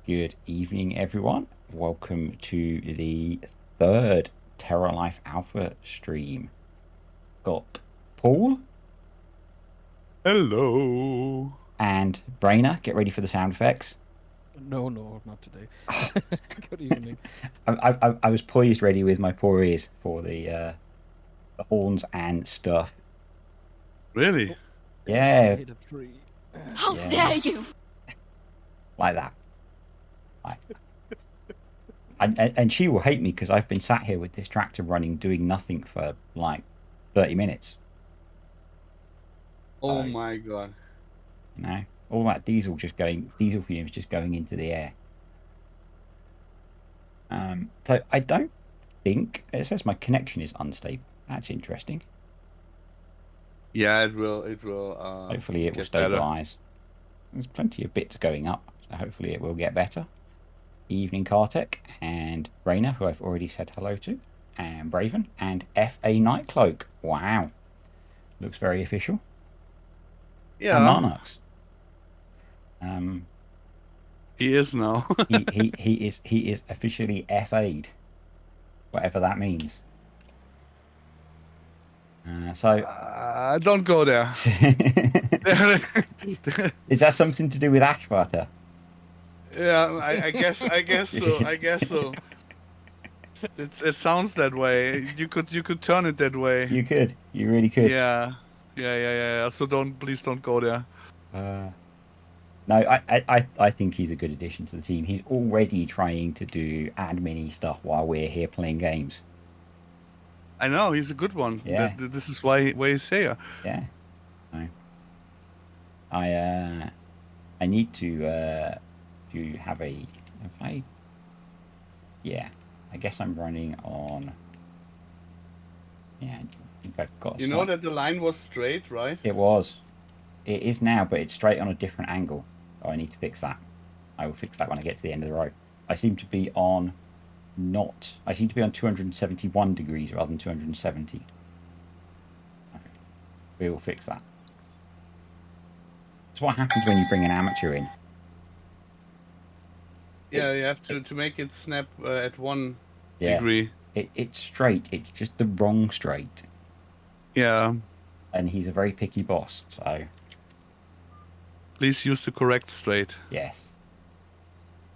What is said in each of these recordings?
Good evening, everyone. Welcome to the third Terralife Alpha stream. Got Paul Hello. and Brainer. Get ready for the sound effects. No, not today. Good evening. I was poised ready with my poor ears for the horns and stuff. Really? Yeah. I hit a tree. How Yeah. dare you! Like that. And she will hate me because I've been sat here with this tractor running, doing nothing for like 30 minutes. Oh my god. You know, all that diesel fumes just going into the air. So I don't think it says my connection is unstable. That's interesting. Yeah, it will. Hopefully it will get better. stabilize. There's plenty of bits going up, so hopefully it will get better. Evening Kartek and Rainer, who I've already said hello to, and Braven and FA Nightcloak. Wow, looks very official. Yeah. And Monarchs. He is now. he is officially FA'd, whatever that means. Don't go there. Is that something to do with ash butter? Yeah, I guess so. I guess so. It sounds that way. You could turn it that way. You could. You really could. Yeah. So please don't go there. No, I think he's a good addition to the team. He's already trying to do admin-y stuff while we're here playing games. I know, he's a good one. Yeah. This is why he's here. Yeah. No. I need to have a... Yeah. I guess I'm running on... Yeah, I think I've got... You know that the line was straight, right? It was. It is now, but it's straight on a different angle. So I need to fix that. I will fix that when I get to the end of the row. I seem to be on 271 degrees rather than 270. Okay. We will fix that. That's what happens when you bring an amateur in. Yeah, you have to make it snap at 1 degree. It's straight. It's just the wrong straight. Yeah. And he's a very picky boss, so... Please use the correct straight. Yes.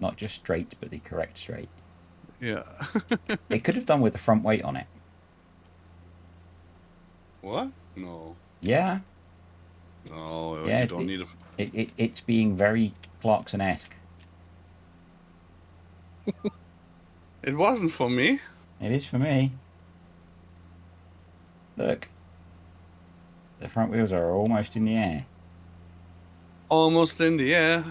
Not just straight, but the correct straight. Yeah. It could have done with the front weight on it. What? No. Yeah. No, Yeah, you don't need a... It's being very Clarkson-esque. It wasn't for me. It is for me. Look. The front wheels are almost in the air. Almost in the air.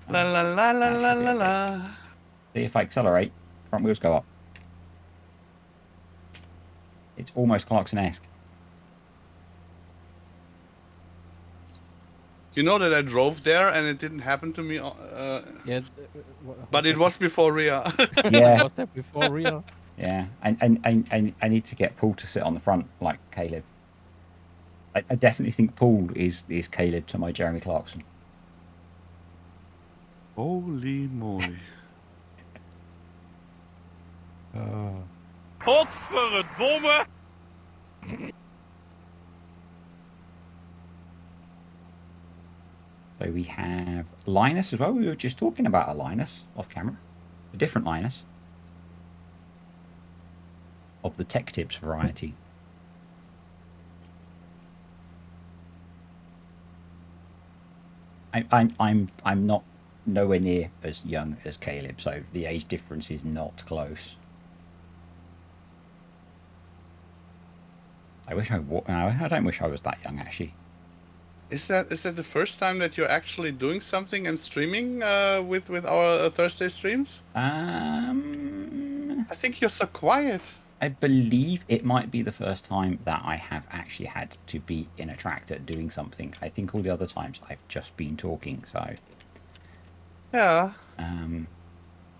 La la la la la la la. See, if I accelerate, front wheels go up. It's almost Clarkson-esque. You know that I drove there and it didn't happen to me. Yeah, but it was before Ria. Yeah. Was that before Ria? Yeah, and I need to get Paul to sit on the front like Caleb. I definitely think Paul is Caleb to my Jeremy Clarkson. Holy moly. Godverdomme! So we have Linus as well. We were just talking about a Linus off camera. A different Linus. Of the Tech Tips variety. I'm not nowhere near as young as Caleb, so the age difference is not close. I don't wish I was that young, actually. Is that the first time that you're actually doing something and streaming with our Thursday streams? I think you're so quiet. I believe it might be the first time that I have actually had to be in a tractor doing something. I think all the other times I've just been talking, so... Yeah.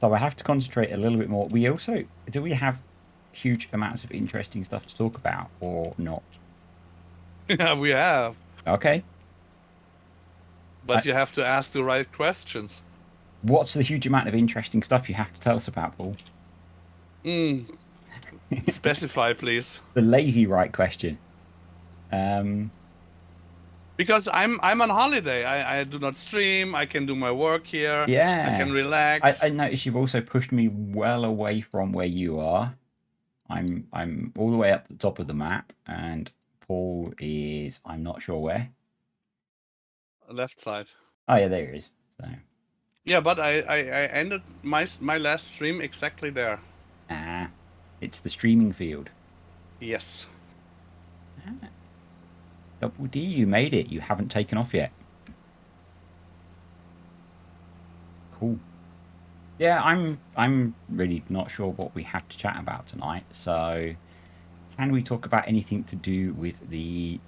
So I have to concentrate a little bit more. We also... Do we have huge amounts of interesting stuff to talk about, or not? Yeah, we have. Okay. But you have to ask the right questions. What's the huge amount of interesting stuff you have to tell us about, Paul? Specify, please. The lazy right question. Because I'm on holiday. I do not stream. I can do my work here. I can Yeah. I relax. noticed you've also pushed me well away from where you are. I'm all the way up the top of the map, and Paul is I'm not sure where. Left side. Oh yeah, there he is. So Yeah, but I ended my last stream exactly there. it's the streaming field. Yes. Double D, you made it. You haven't taken off yet. Cool. Yeah, I'm really not sure what we have to chat about tonight. So, can we talk about anything to do with the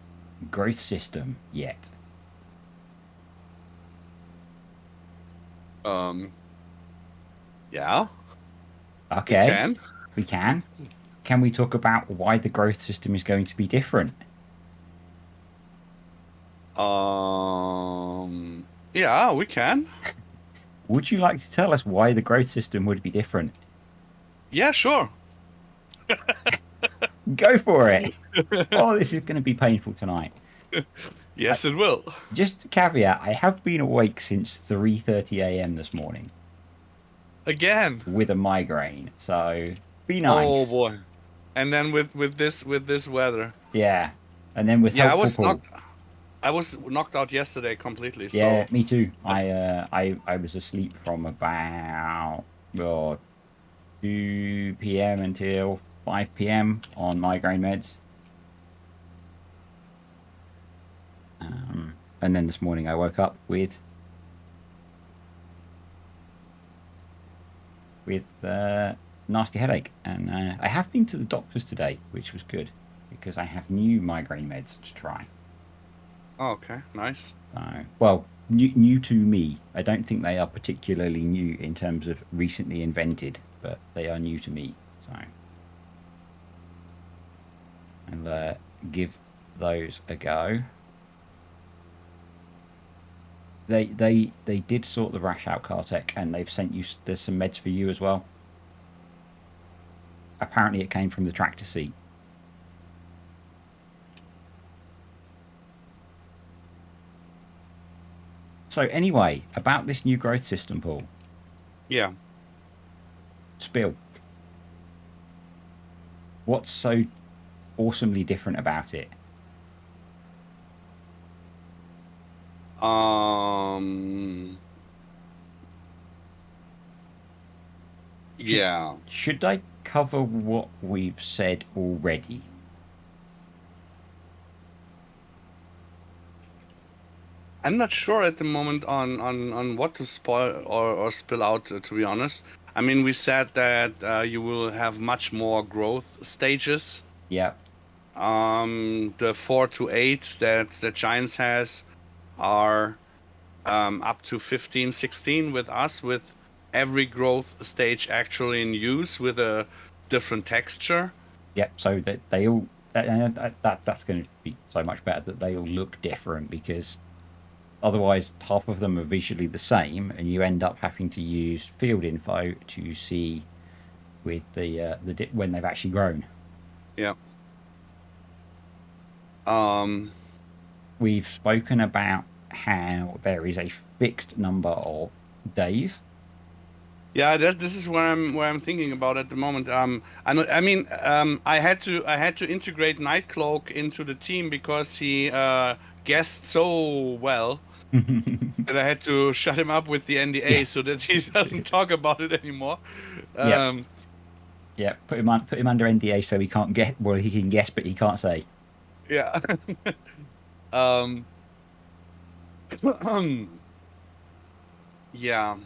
growth system yet? Yeah. We Okay, can. we can. Can we talk about why the growth system is going to be different? Yeah, we can. Would you like to tell us why the growth system would be different? Yeah, sure. Go for it. Oh, this is going to be painful tonight. Yes, it will. Just a caveat, I have been awake since 3:30 a.m. this morning Again. with a migraine, so be Oh nice. boy. And then with this weather. Yeah. And then with Yeah, helpful Paul. I was knocked out yesterday completely. Yeah, So me too. I was asleep from about 2 p.m. until 5 p.m. on migraine meds. And then this morning I woke up with nasty headache, and I have been to the doctors today, which was good because I have new migraine meds to try. oh, okay, nice. Well, new to me. I don't think they are particularly new in terms of recently invented, but they are new to me. So I'll give those a go. They did sort the rash out, Kartek, and they've sent you. There's some meds for you as well. Apparently, it came from the tractor seat. So anyway, about this new growth system, Paul. Yeah. Spill. What's so awesomely different about it? Yeah. Should I cover what we've said already? I'm not sure at the moment on what to spoil or spill out, to be honest. I mean, we said that you will have much more growth stages. Yeah. The 4 to 8 that the Giants has are up to 15, 16 with us, with every growth stage actually in use with a different texture. Yep. So that they all that's going to be so much better that they all look different, because otherwise half of them are visually the same, and you end up having to use field info to see with the when they've actually grown. Yeah. We've spoken about how there is a fixed number of days. Yeah, this is where I'm thinking about at the moment. I mean, I had to integrate Nightcloak into the team because he guessed so well that I had to shut him up with the NDA so that he doesn't talk about it anymore. Yeah. Yeah, put him under NDA so he can't get. Well, he can guess, but he can't say. Yeah. Yeah.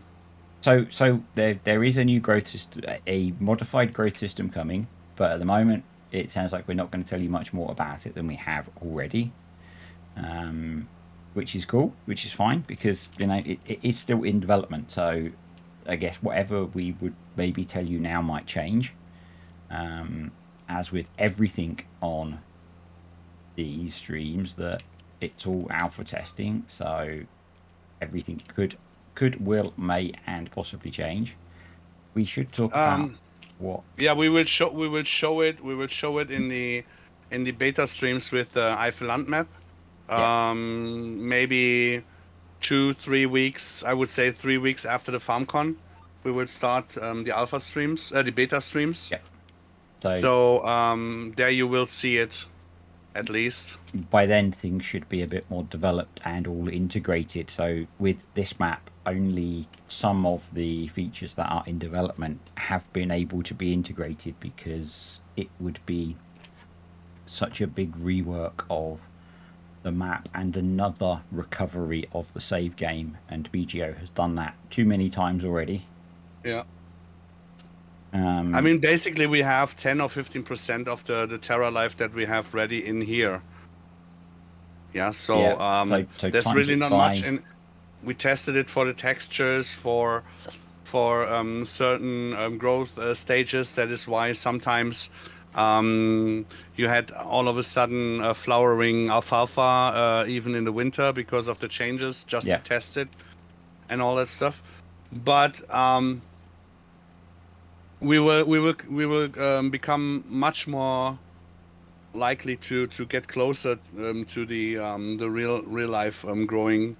So there is a new growth system, a modified growth system coming, but at the moment it sounds like we're not going to tell you much more about it than we have already, which is cool, which is fine, because it is still in development. So I guess whatever we would maybe tell you now might change. As with everything on these streams, that it's all alpha testing, so everything could could, will, may, and possibly change. We should talk about what. Yeah, we will show it in the beta streams with the Eifel Land map. Yeah. Maybe 2-3 weeks. I would say 3 weeks after the FarmCon, we will start the alpha streams, the beta streams. Yeah. So there you will see it, at least. by then things should be a bit more developed and all integrated. So with this map, only some of the features that are in development have been able to be integrated because it would be such a big rework of the map and another recovery of the save game, and BGO has done that too many times already. Yeah. I mean, basically, we have 10 or 15% of the Terralife that we have ready in here. Yeah, so, so there's times really it not by- much. And we tested it for the textures, for certain growth stages. That is why sometimes you had all of a sudden flowering alfalfa even in the winter because of the changes, just Yeah. to test it and all that stuff. But we will become much more likely to get closer to the real life growing.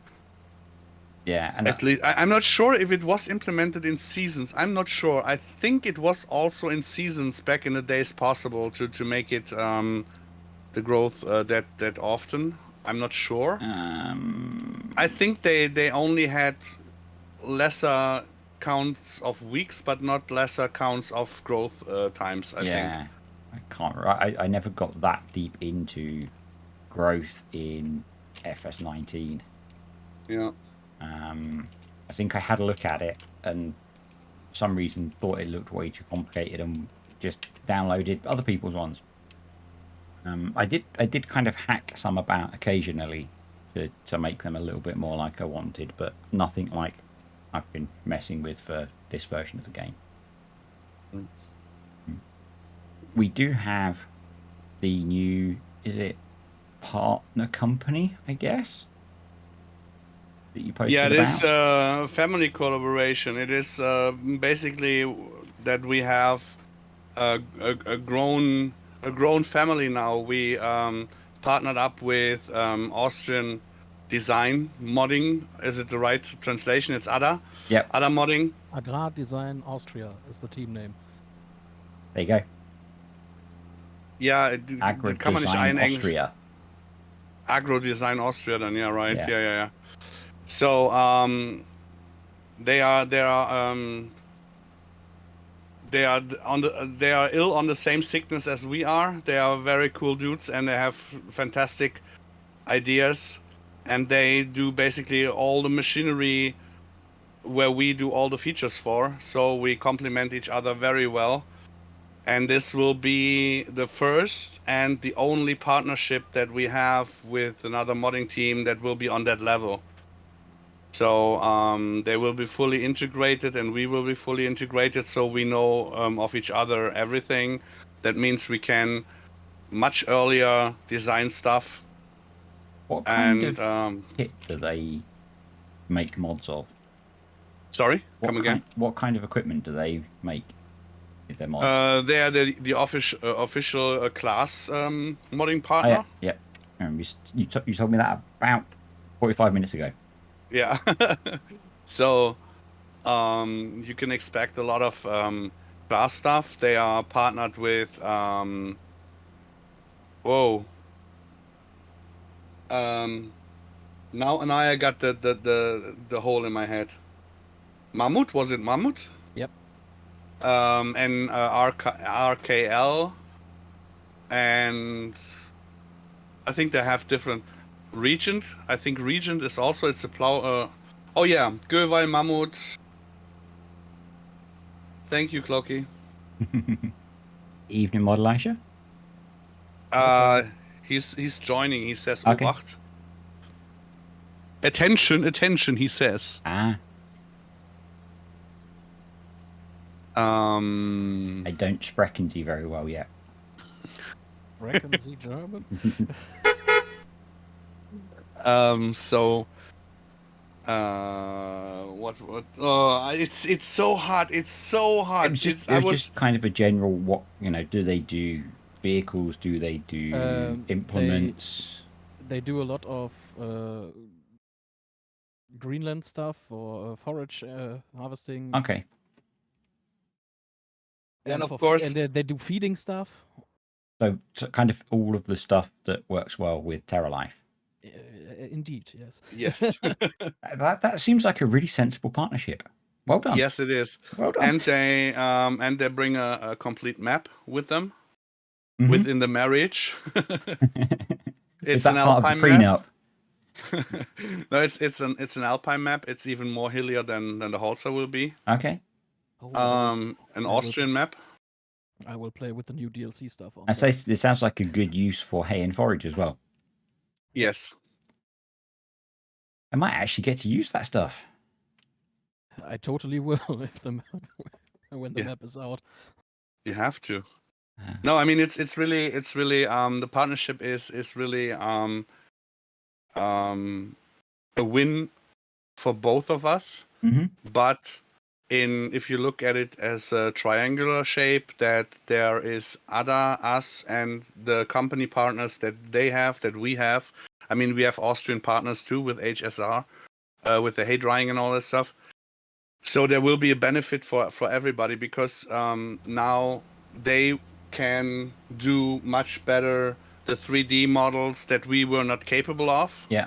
Yeah, and At least I'm not sure if it was implemented in seasons. I'm not sure. I think it was also in seasons back in the days possible to make it the growth that often. I'm not sure. I think they only had lesser counts of weeks, but not lesser counts of growth times. I think. I can't. I never got that deep into growth in FS19. Yeah. I think I had a look at it and for some reason thought it looked way too complicated and just downloaded other people's ones. I did kind of hack some about occasionally to make them a little bit more like I wanted, but nothing like I've been messing with for this version of the game. We do have the new, is it partner company, I guess, that you posted Yeah, it is about? family collaboration. It is basically that we have a grown family now. We partnered up with Austrian design modding. Is it the right translation? It's ADA. Yep. ADA modding. Agrar Design Austria is the team name. There you go. Ja, Agro kann man nicht Design einengen. Austria. Agro Design Austria, then yeah, right. Yeah. Yeah. So they are ill on the same sickness as we are. They are very cool dudes and they have fantastic ideas, and they do basically all the machinery where we do all the features for. So we complement each other very well. And this will be the first and the only partnership that we have with another modding team that will be on that level. So they will be fully integrated and we will be fully integrated, so we know of each other everything. That means we can much earlier design stuff. What kind And of kit do they make mods of? sorry, come again. What kind of equipment do they make with their mods? They are the official class modding partner. Oh, yeah. You told me that about 45 minutes ago. Yeah. So you can expect a lot of class stuff. They are partnered with now I got the hole in my head. Mammut, was it Mammut? Yep. And RKL, and I think they have different. Regent, I think Regent is also, it's a plow. Oh yeah, Göweil Mammut. Thank you, Clocky. Evening Modelisha? He's joining. He says, Okay. Obacht. Attention, he says. I don't sprechen Sie very well yet. Reckon Sie German? So What? Oh, it's so hard. It's so It hard. was just It's it I was was. just kind of a general what do they do vehicles? Do they do They implements? they do a lot of Greenland stuff or forage harvesting, Okay, Then and of for course, and they do feeding stuff. so kind of all of the stuff that works well with Terralife. Indeed, yes. yes, That seems like a really sensible partnership. Well done. yes, it is. Well done. And they bring a complete map with them Hmm. within the marriage. Is It's an that part of the alpine map. prenup? No, it's an alpine map. It's even more hillier than the Holzer will be. Okay. Oh, An I will Austrian map. I will play with the new DLC stuff I on say that. this sounds like a good use for hay and forage as well. Yes, I might actually get to use that stuff. I totally will if the when the Yeah. map is out. you have to. Uh, No, I mean it's really the partnership is really um a win for both of us. mhm. But if you look at it as a triangular shape, that there is other us and the company partners that they have, that we have. I mean, we have Austrian partners too with HSR, with the hay drying and all that stuff. So there will be a benefit for everybody, because now they can do much better the 3D models that we were not capable of, Yeah.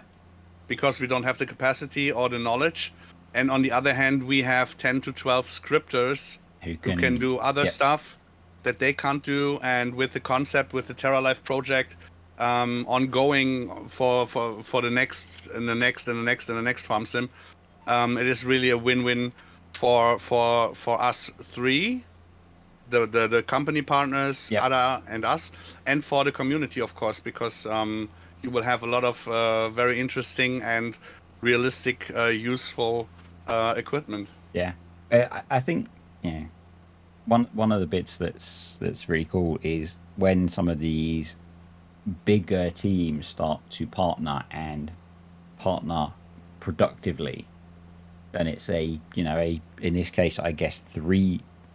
because we don't have the capacity or the knowledge. And on the other hand, we have 10 to 12 scripters Who who can can? do other Yep. stuff that they can't do. And with the concept, with the Terralife project, ongoing for the next and the next and the next and the next farm sim, it is really a win-win for us three, the company partners, Yep. Ada and us, and for the community, of course, because you will have a lot of very interesting and realistic, useful equipment. Yeah. I think one of the bits that's really cool is when some of these bigger teams start to partner productively, then it's a in this case I guess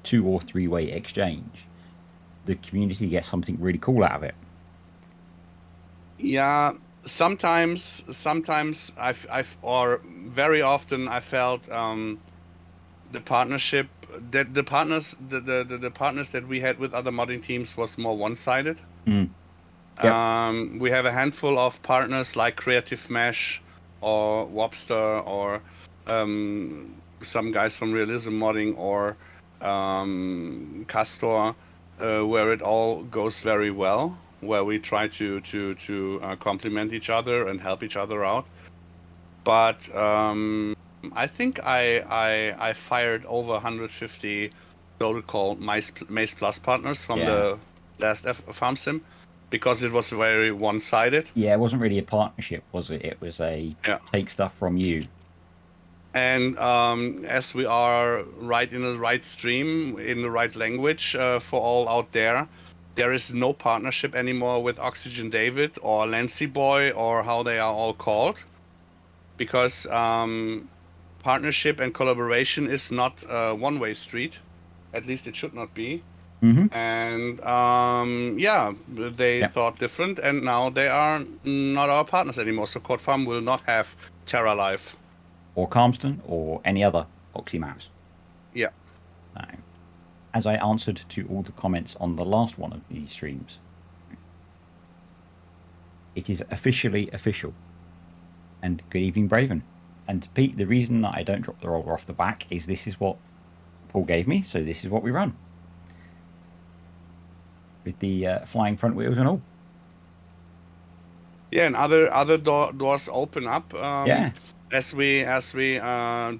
2 or 3 way exchange. The community gets something really cool out of it. Yeah, sometimes or very often I felt the partnership that the partners that we had with other modding teams was more one-sided. Mm. Yep. We have a handful of partners like Creative Mesh or Wobster, or some guys from Realism Modding, or Castor, where it all goes very well, where we try to complement each other and help each other out. But I think I fired over 150 so-called Maze Plus partners from Yeah. the last farm sim, because it was very one-sided. Yeah, it wasn't really a partnership, was it? It was a Yeah. take stuff from you. And as we are right in the right stream, in the right language, for all out there, there is no partnership anymore with Oxygen David or Lancy Boy, or how they are all called, because partnership and collaboration is not a one-way street. At least it should not be. Mm-hmm. And yeah, they Yep. thought different, and now they are not our partners anymore. So Code Farm will not have Terralife. Or Calmston or any other Oxy maps. Yeah. No. As I answered to all the comments on the last one of these streams, it is officially official. And good evening, Braven. And Pete, the reason that I don't drop the roller off the back is this is what Paul gave me, so this is what we run. With the flying front wheels and all. Yeah, and other doors open up, Yeah. as we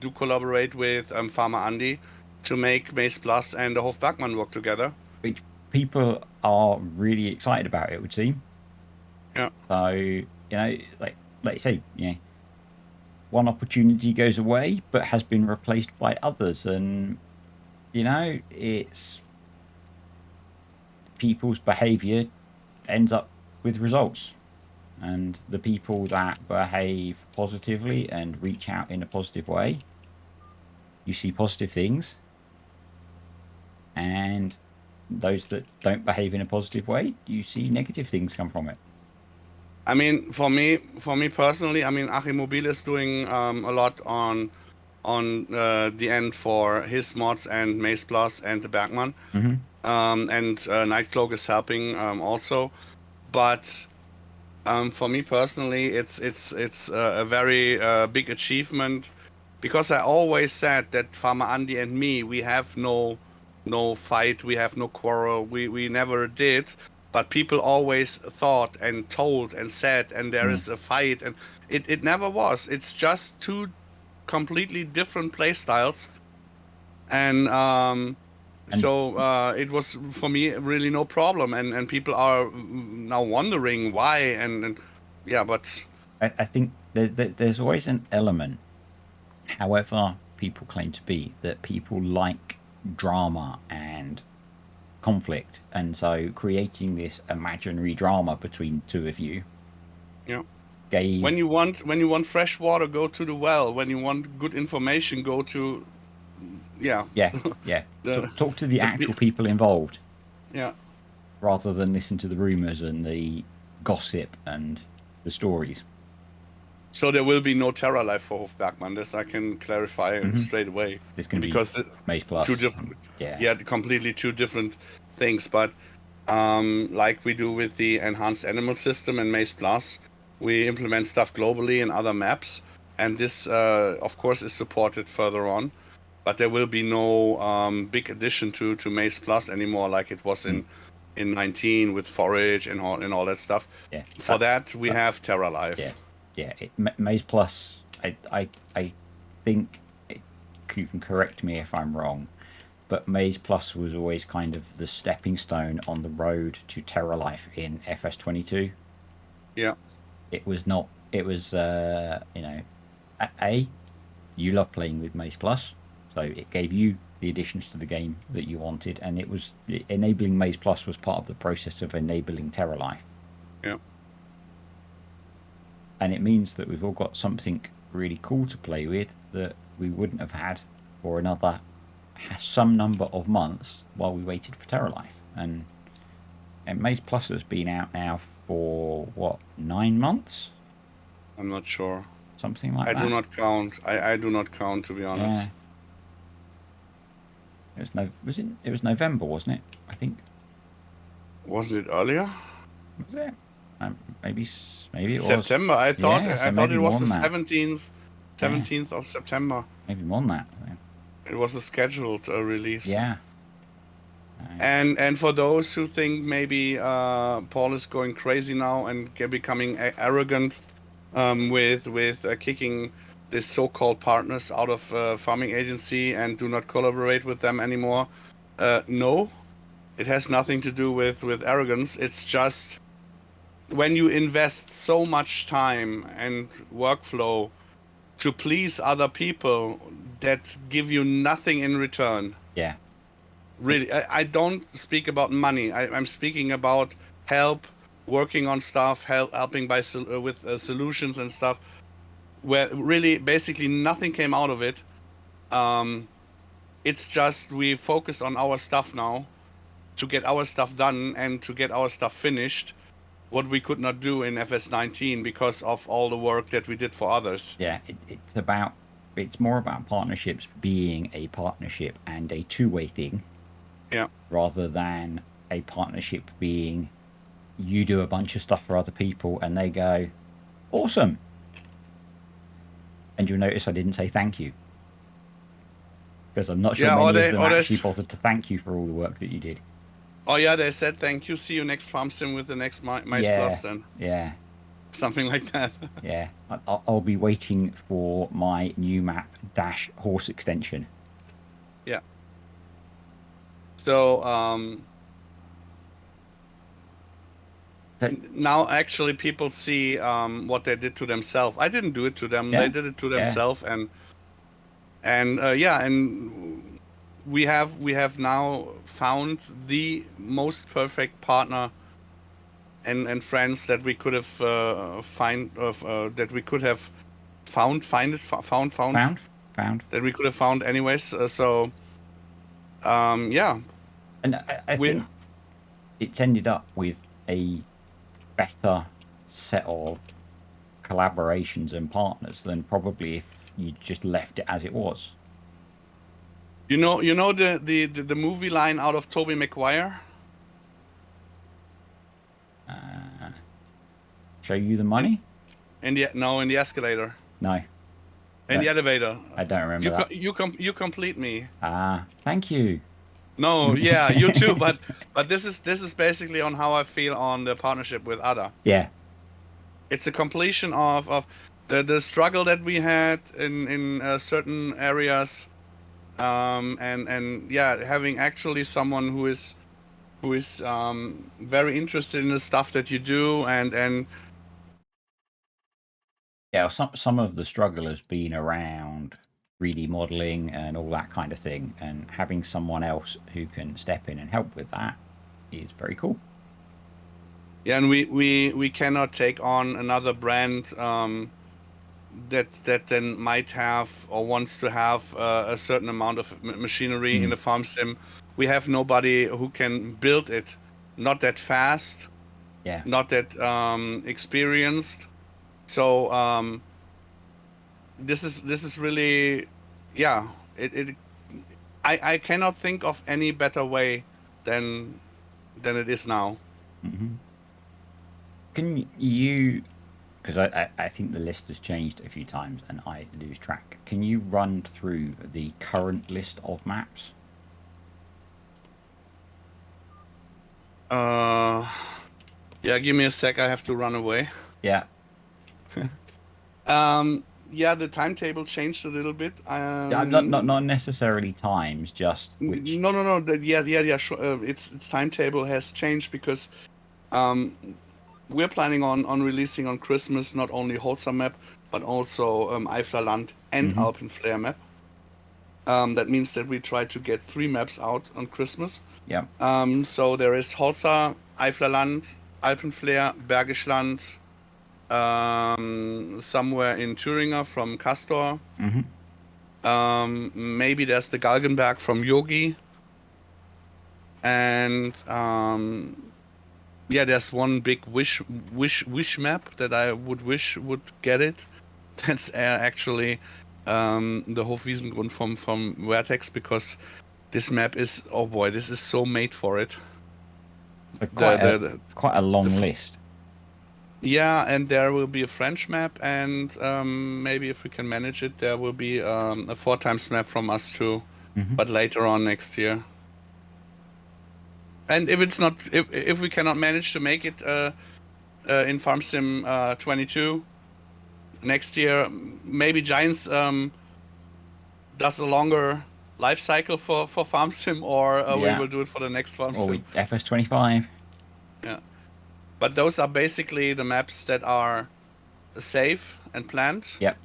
do collaborate with Farmer Andy to make Maze Plus and the Hof Bergman work together. Which people are really excited about, it would seem. Yeah. So, like you say, one opportunity goes away but has been replaced by others, and it's people's behavior ends up with results. And the people that behave positively and reach out in a positive way, you see positive things. And those that don't behave in a positive way, you see negative things come from it. I mean, for me personally, I mean, Achim Mobil is doing a lot on the end for his mods and Maze Plus and the Bergman, Mm-hmm. and Nightcloak is helping also. But for me personally, it's a very big achievement because I always said that Farmer Andy and me, we have no fight, we have no quarrel, we never did. But people always thought and told and said, and there is a fight, and it never was. It's just two completely different play styles, and And it was for me really no problem, and people are now wondering why, and yeah, but I think there's always an element, however people claim to be, that people like drama and conflict. And so creating this imaginary drama between two of you yeah. gave. When you want fresh water, go to the well. When you want good information, go to yeah. Yeah, yeah. the Talk to the the actual people involved yeah. rather than listen to the rumors and the gossip and the stories. So there will be no Terralife for Hofbergmann. This I can clarify Mm-hmm. straight away It's going to be because Maze two Plus. different, Yeah. yeah, completely two different things. But like we do with the enhanced animal system and Maze Plus, we implement stuff globally in other maps, and this, of course, is supported further on. But there will be no big addition to Maze Plus anymore, like it was Mm. in 19 with forage and all that stuff. Yeah. For that, we That's have Terralife. yeah, yeah. Maze Plus. I think you can correct me if I'm wrong, but Maze Plus was always kind of the stepping stone on the road to Terralife in FS22. Yeah. It was not. It was you love playing with Maze Plus, so it gave you the additions to the game that you wanted, and it was enabling Maze Plus was part of the process of enabling Terralife. Yeah. And it means that we've all got something really cool to play with that we wouldn't have had for another some number of months while we waited for Terralife. And Maze Plus has been out now for what, 9 months, I'm not sure. something like I that. do not count. I do not count, to be honest. Yeah. It was November, wasn't it? I think. Wasn't it earlier? Was it? Maybe it was September. I thought Yeah, so I thought maybe it more was the than that. 17th of September. Maybe more than that. It was a scheduled release. Yeah. And for those who think maybe Paul is going crazy now and becoming arrogant with kicking this so-called partners out of farming agency and do not collaborate with them anymore, no, it has nothing to do with arrogance. It's just when you invest so much time and workflow to please other people that give you nothing in return. Yeah. Really, I don't speak about money. I'm speaking about help, working on stuff, helping with solutions and stuff, where really basically nothing came out of it. It's just we focus on our stuff now to get our stuff done and to get our stuff finished, what we could not do in FS19 because of all the work that we did for others. Yeah, it's more about partnerships being a partnership and a two-way thing. Yeah. Rather than a partnership being you do a bunch of stuff for other people and they go, awesome. And you'll notice I didn't say thank you. Because I'm not sure many of them actually bothered to thank you for all the work that you did. Oh yeah, they said thank you. See you next farm sim with the next Mice Plus then. Yeah. Something like that. Yeah. I'll be waiting for my new map dash horse extension. Yeah. So now actually people see what they did to themselves. I didn't do it to them. Yeah. They did it to themselves, and we have now found the most perfect partner and friends that we could have that we could have found Found. that we could have found anyways. Yeah, And I we think it's ended up with a better set of collaborations and partners than probably if you just left it as it was. you know the movie line out of Tobey Maguire. Show you the money? In the escalator, No, in the Don't- elevator. I don't remember that. You complete me. Thank you. No, yeah, you too. But this is basically on how I feel on the partnership with Ada. Yeah, It's a completion of the struggle that we had in certain areas, and yeah, having actually someone who is very interested in the stuff that you do, and yeah. Some of the struggle has been around 3D modeling and all that kind of thing, and having someone else who can step in and help with that is very cool. yeah, and we cannot take on another brand that then might have or wants to have a certain amount of machinery in the farm sim. We have nobody who can build it, not that fast, Yeah, not that experienced. So this is really, yeah. I cannot think of any better way than it is now. can you? Because I think the list has changed a few times and I lose track. Can you run through the current list of maps? Yeah, give me a sec. I have to run away. Yeah. Yeah, the timetable changed a little bit. Yeah, I'm not necessarily times, just which. No. Yeah. Sure. Its timetable has changed because we're planning on releasing on Christmas not only Wholesome map but also Eiflerland and Alpenflair map. That means that we try to get 3 maps out on Christmas. Yeah. So there is Holza, Eiflerland, Alpenflair, Bergisch Land, somewhere in Thüringer from Castor. Maybe there's the Galgenberg from Yogi. And yeah, there's one big wish map that I would wish would get it. That's actually the Hofwiesengrund from Vertex, because this map is, oh boy, this is so made for it. Quite a long list. Yeah, and there will be a French map, and maybe if we can manage it, there will be a 4 times map from us too, but later on next year. And if it's not, if we cannot manage to make it in Farm Sim 22 next year, maybe Giants does a longer life cycle for Farm Sim, or we will do it for the next Farm Sim. Or FS25. Yeah. But those are basically the maps that are safe and planned. Yep.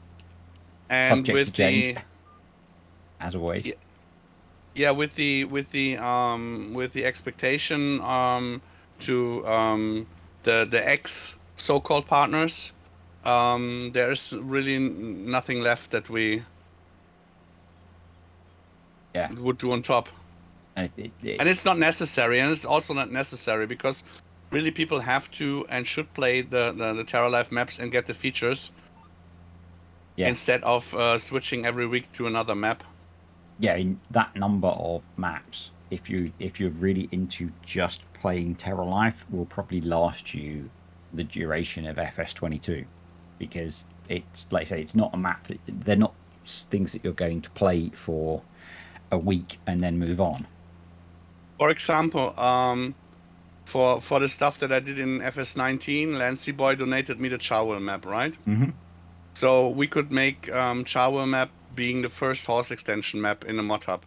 And subject with to change, as always. Yeah, with the expectation to the ex so-called partners, there's really nothing left that we would do on top. And it's not necessary, and it's also not necessary because really people have to and should play the Terralife maps and get the features instead of switching every week to another map. Yeah, in that number of maps, if you're really into just playing Terralife, will probably last you the duration of FS22, because it's, like I say, it's not a map that, they're not things that you're going to play for a week and then move on. For example, for the stuff that I did in FS19, Lancy Boy donated me the Charwell map, right? So we could make Charwell map being the first horse extension map in the mod hub.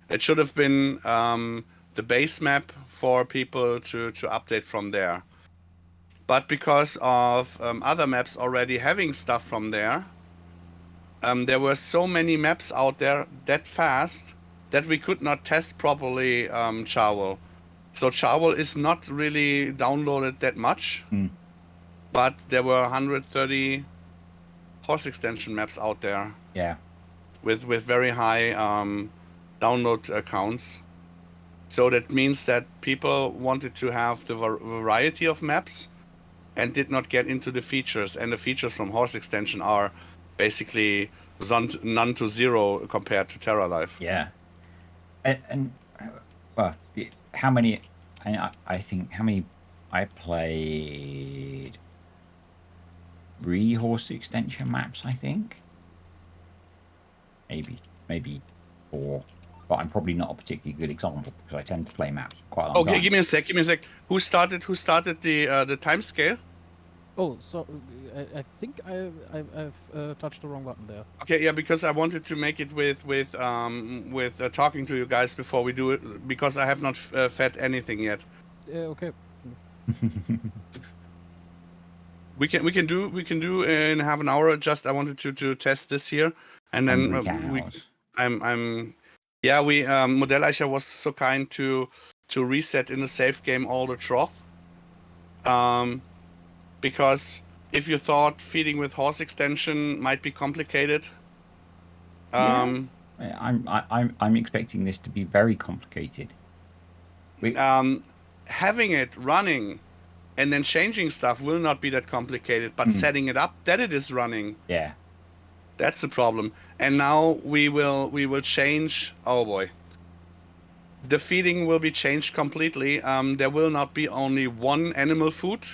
It should have been the base map for people to update from there. But because of other maps already having stuff from there, there were so many maps out there that fast that we could not test properly Charwell. So Charwell is not really downloaded that much, but there were 130 horse extension maps out there. Yeah. With very high download counts. So that means that people wanted to have the variety of maps and did not get into the features. And the features from horse extension are basically none to zero compared to Terralife. Yeah. And well, how many? I think how many? I played 3 horse extension maps. I think maybe 4. But I'm probably not a particularly good example because I tend to play maps for quite a long Okay, time. give me a sec. Who started the time scale? Oh, so I think I've touched the wrong button there. Okay, yeah, because I wanted to make it with talking to you guys before we do it, because I have not fed anything yet. Okay. We can do in half an hour. Just I wanted to test this here, and then Hungry cows. we Modell Eicher was so kind to reset in the save game all the trough. Because if you thought feeding with horse extension might be complicated, I'm expecting this to be very complicated. having it running and then changing stuff will not be that complicated, but setting it up that it is running, Yeah. that's the problem. And now we will change. Oh boy, the feeding will be changed completely. There will not be only one animal food.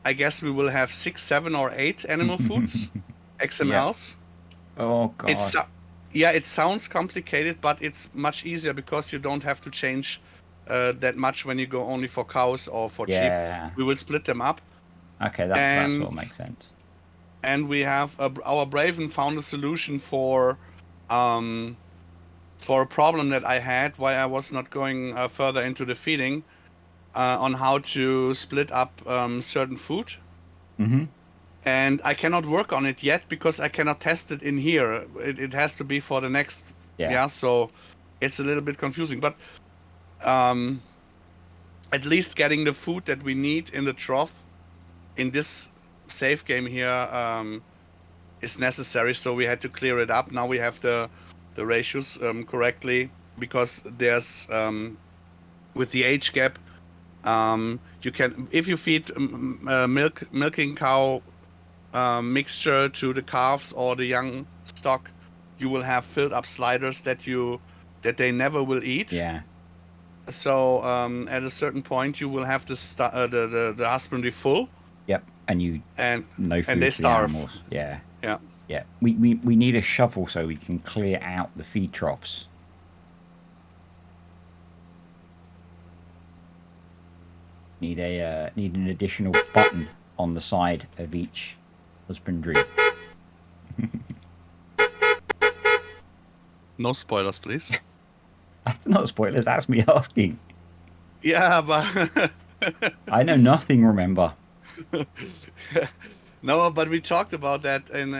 I guess we will have 6, 7, or 8 animal foods, XMLs. Oh god. It sounds complicated, but it's much easier because you don't have to change that much when you go only for cows or for sheep. We will split them up. Okay, that sort of makes sense. And we have our Braven found a solution for a problem that I had while I was not going further into the feeding on how to split up certain food. And I cannot work on it yet because I cannot test it in here. It has to be for the next. So it's a little bit confusing. But at least getting the food that we need in the trough in this save game here is necessary. So we had to clear it up. Now we have the ratios correctly, because there's with the age gap, you can, if you feed milking cow mixture to the calves or the young stock, you will have filled up sliders that they never will eat. So at a certain point you will have the husbandry full. And no food and they for the starve. animals. We need a shovel so we can clear out the feed troughs. Need an additional button on the side of each husbandry. No spoilers, please. That's not spoilers. That's me asking. Yeah, but I know nothing. Remember. No, but we talked about that in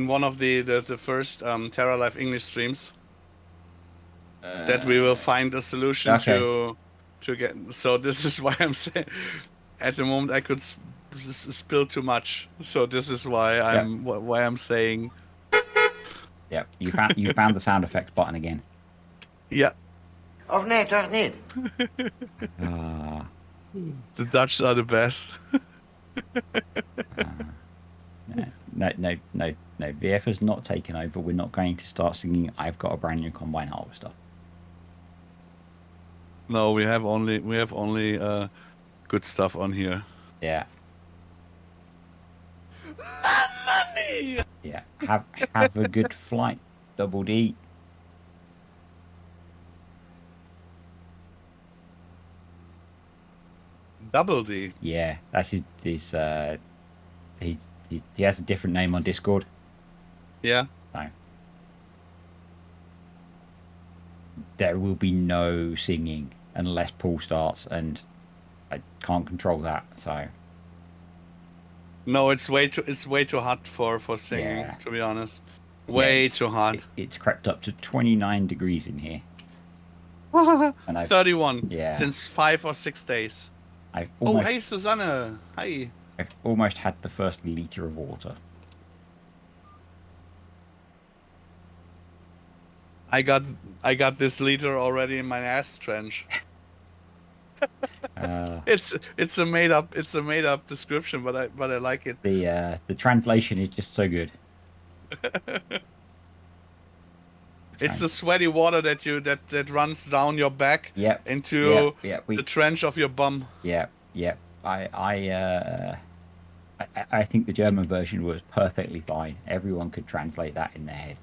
one of the first Terralife English streams. That we will find a solution to get. So this is why I'm saying, at the moment I could spill too much. So this is why I'm saying. Yeah, you found the sound effects button again. Yeah. Of niet. The Dutch are the best. No. VF has not taken over. We're not going to start singing "I've got a brand new combine harvester." No, we have only good stuff on here. Yeah. Mamma mia! Yeah. Have a good flight, Double D. Double D. Yeah, that's his he has a different name on Discord. Yeah. So there will be no singing unless Paul starts, and I can't control that. So no, it's way too hot for singing. To be honest, way too hot. It's crept up to 29 degrees in here. And I've 31 yeah, since 5 or 6 days. I've Oh, almost hey, Susanne. Hi. I've almost had the first liter of water. I got this liter already in my ass trench. It's a made up description, but I like it. The translation is just so good. It's the sweaty water that runs down your back Yep. into Yep. the trench of your bum. Yep. I think the German version was perfectly fine. Everyone could translate that in their head.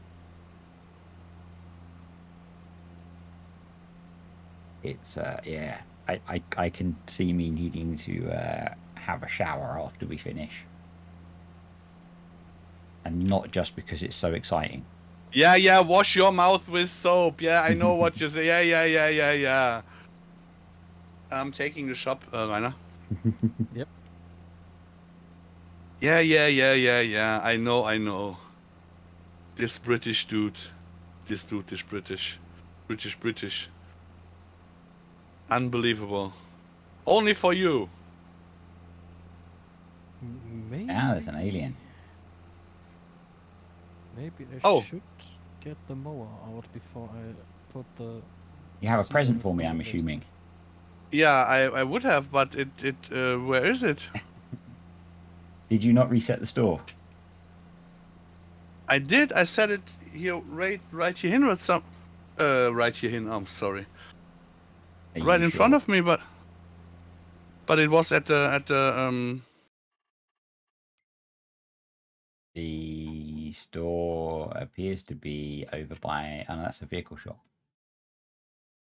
It's yeah. I can see me needing to have a shower after we finish, and not just because it's so exciting. Yeah. Wash your mouth with soap. Yeah, I know what you say. Yeah. I'm taking the shop, Rainer. Yep. Yeah. I know. This British dude. This dude is British. British. Unbelievable. Only for you. Maybe. Ah, there's an alien. Maybe I Oh. should get the mower out before I put the. You have a seed present in for me, front I'm of it. assuming. Yeah, I would have, but where is it? Did you not reset the store? I did. I said it here, right here in, with some, right here in. I'm sorry. Are Right you in front sure? of me, but it was at the The store appears to be over by. Oh, no, that's a vehicle shop.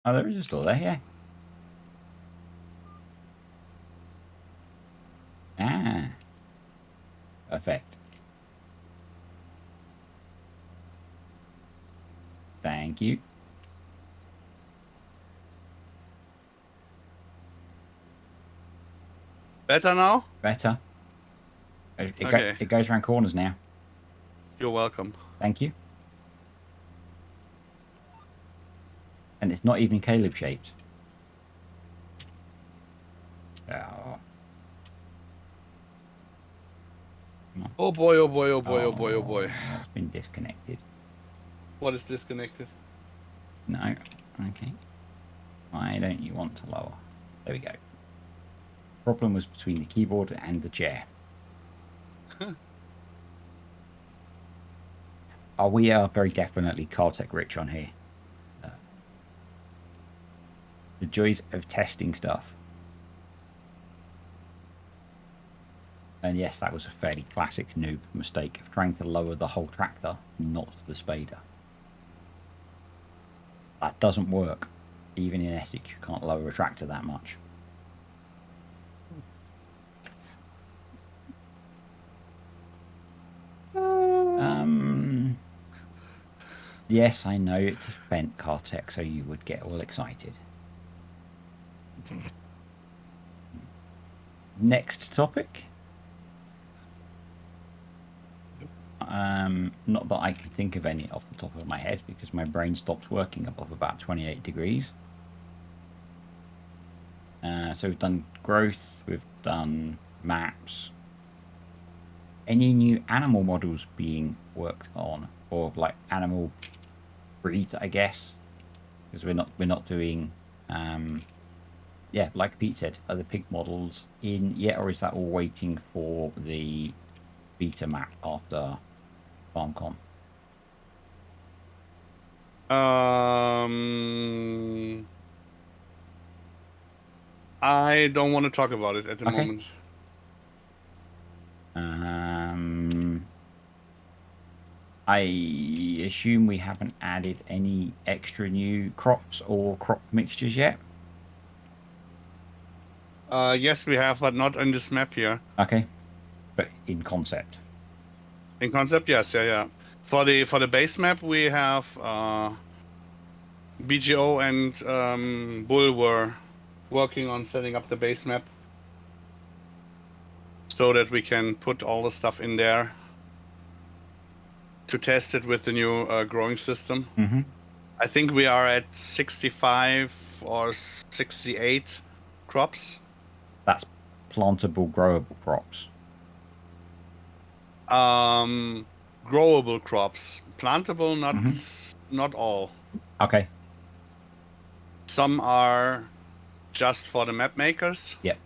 Oh, there is a store there, yeah. Ah, perfect. Thank you. better now. Better. Okay, It goes around corners now. you're welcome. Thank you. And it's not even Caleb shaped. Oh. Oh boy, oh boy, oh boy, oh boy, oh boy. It's been disconnected. What is disconnected? No. Okay. Why don't you want to lower? There we go. Problem was between the keyboard and the chair. Oh, we are very definitely Cartech rich on here. The joys of testing stuff. And yes, that was a fairly classic noob mistake of trying to lower the whole tractor, not the spader. That doesn't work. Even in Essex, you can't lower a tractor that much. Yes, I know it's a Fendt Cartech, so you would get all excited. Next topic. Not that I can think of any off the top of my head because my brain stopped working above about 28 degrees. So we've done growth, we've done maps. Any new animal models being worked on, or like animal breeds, I guess, because we're not doing. Yeah, like Pete said, are the pig models in yet, or is that all waiting for the beta map after FarmCon? I don't want to talk about it at the Okay. moment. I assume we haven't added any extra new crops or crop mixtures yet. Yes, we have, but not on this map here. Okay, but in concept. In concept, yes, yeah. For the base map, we have BGO and Bull were working on setting up the base map so that we can put all the stuff in there to test it with the new growing system. Mm-hmm. I think we are at 65 or 68 crops. That's plantable, growable crops. Growable crops. Plantable, Mhm. not all. Okay. Some are just for the map makers. Yep.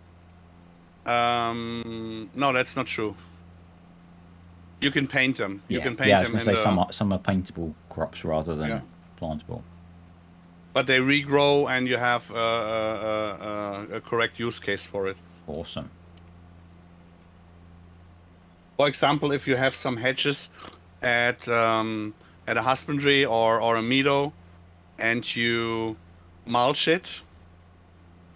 No, that's not true. You can paint them. You Yeah. can Yeah. paint I was them going to in say the some are paintable crops rather than yeah, plantable. but they regrow and you have a correct use case for it. Awesome. For example, if you have some hedges at a husbandry or a meadow, and you mulch it,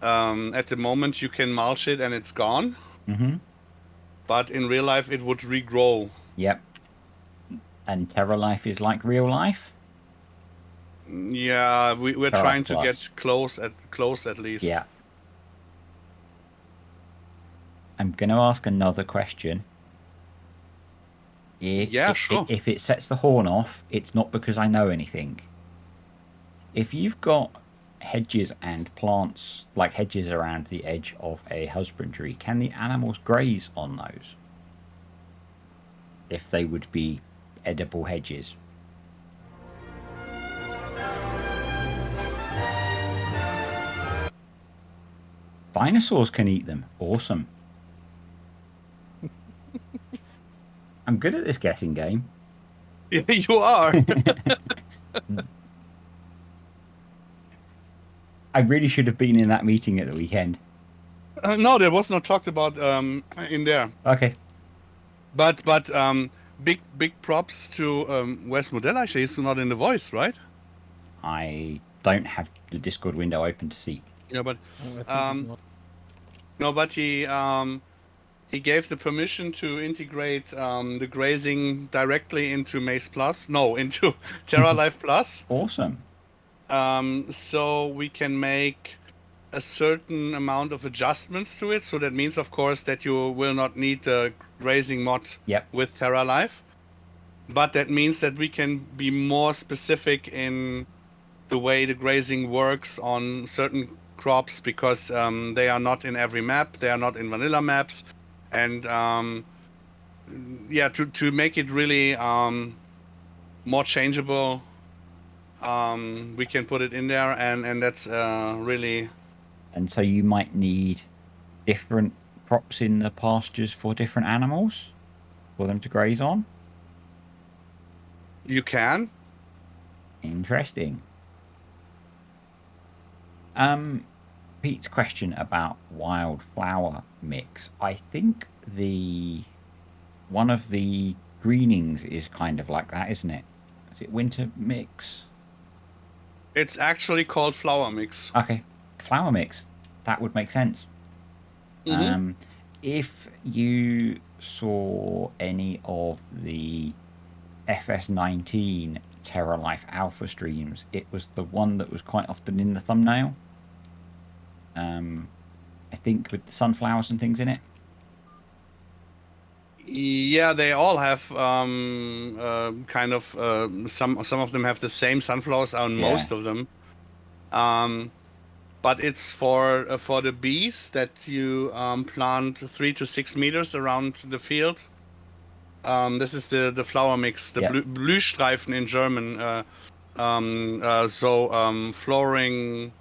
at the moment you can mulch it and it's gone. Mhm. But in real life, it would regrow. Yep. And Terralife is like real life. Yeah, we're Terralife trying to Plus. get close at least. Yeah. I'm going to ask another question. Yeah, sure. If it sets the horn off, it's not because I know anything. If you've got hedges and plants, like hedges around the edge of a husbandry, can the animals graze on those? If they would be edible hedges. Dinosaurs can eat them. Awesome. I'm good at this guessing game. Yeah, you are. I really should have been in that meeting at the weekend. No, there was not talked about in there. Okay. But big props to Wes Modell. Actually, he's not in the voice, right? I don't have the Discord window open to see. Yeah, but I think he's um, not. no, but he gave the permission to integrate the grazing directly into Maze Plus. No, into Terralife Plus. Awesome. So we can make a certain amount of adjustments to it. So that means, of course, that you will not need the grazing mod Yep. with Terralife. But that means that we can be more specific in the way the grazing works on certain crops because they are not in every map. They are not in vanilla maps. And yeah, to make it really more changeable, we can put it in there, and that's really And so you might need different crops in the pastures for different animals for them to graze on. you can. Interesting. Pete's question about wildflower mix. I think one of the greenings is kind of like that, isn't it? Is it winter mix? It's actually called flower mix. Okay, flower mix. That would make sense. Mm-hmm. If you saw any of the FS19 Terralife Alpha streams, it was the one that was quite often in the thumbnail. I think with the sunflowers and things in it. Yeah, they all have kind of some of them have the same sunflowers on Yeah. most of them. But it's for the bees that you plant 3 to 6 meters around the field. This is the flower mix, the Yep. Blühstreifen in German. Flowering,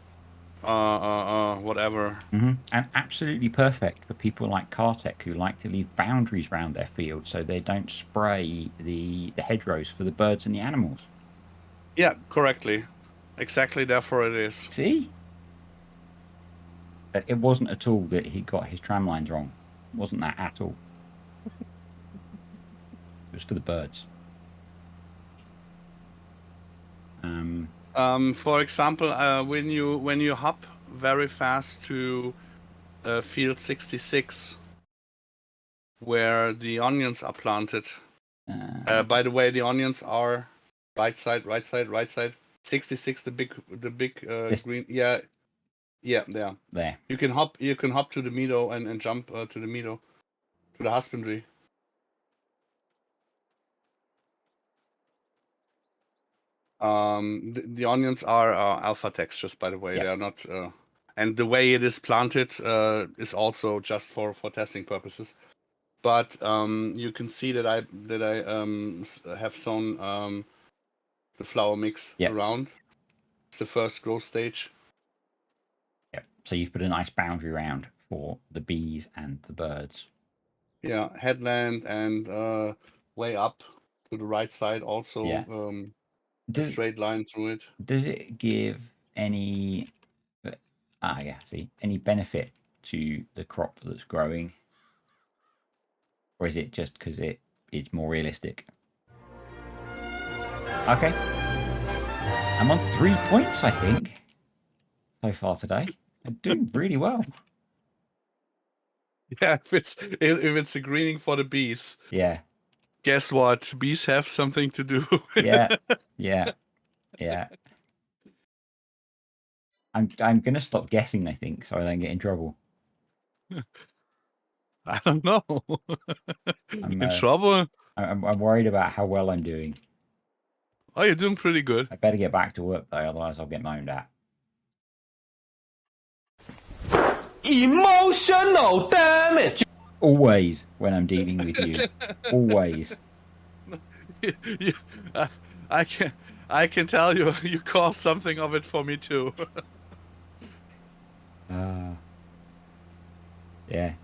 whatever. And absolutely perfect for people like Kartek who like to leave boundaries around their field so they don't spray the hedgerows for the birds and the animals. Yeah, correctly. Exactly, therefore it is. See? It wasn't at all that he got his tram lines wrong. It wasn't that at all. It was for the birds. For example, when you hop very fast to field 66, where the onions are planted. By the way, the onions are right side, right side, right side. 66, the big green. Yeah, there. There. You can hop to the meadow and jump to the meadow, to the husbandry. The onions are alpha textures, by the way. Yep. They are not, and the way it is planted is also just for testing purposes. But you can see that I have sown the flour mix Yep. around. It's the first growth stage. Yep. So you've put a nice boundary round for the bees and the birds. Yeah, headland and way up to the right side also. Yeah. A straight line through it. Does it give any? Yeah. See, any benefit to the crop that's growing, or is it just because it's more realistic? Okay. I'm on 3 points, I think, so far today. I'm doing really well. Yeah, if it's a greening for the bees. Yeah. Guess what? Bees have something to do. Yeah. Yeah. Yeah. I'm gonna stop guessing, I think, so I don't get in trouble. I don't know. I'm In trouble? I'm worried about how well I'm doing. Oh, you're doing pretty good. I better get back to work though, otherwise I'll get moaned at. Emotional damage. Always when I'm dealing with you. Always. You- I can tell you, you caused something of it for me too. Yeah.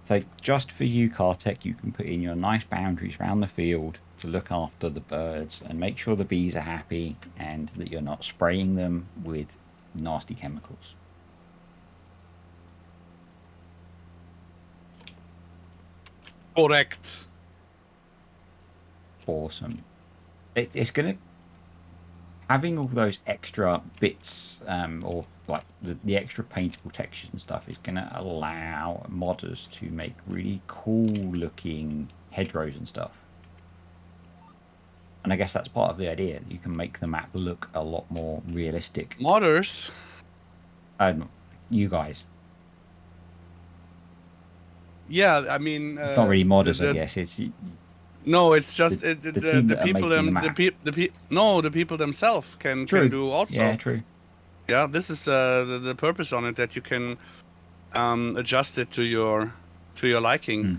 So just for you, Kartek, you can put in your nice boundaries around the field to look after the birds and make sure the bees are happy and that you're not spraying them with nasty chemicals. Correct. Awesome. It's gonna having all those extra bits or like the extra paintable textures and stuff is gonna allow modders to make really cool looking hedgerows and stuff. And I guess that's part of the idea. You can make the map look a lot more realistic. Modders? You guys. Yeah, I mean... It's not really modders, I guess. It's No, it's just the team the that are people making the map. the people themselves can do also. Yeah, true. Yeah, this is the purpose on it, that you can adjust it to your liking. Hmm.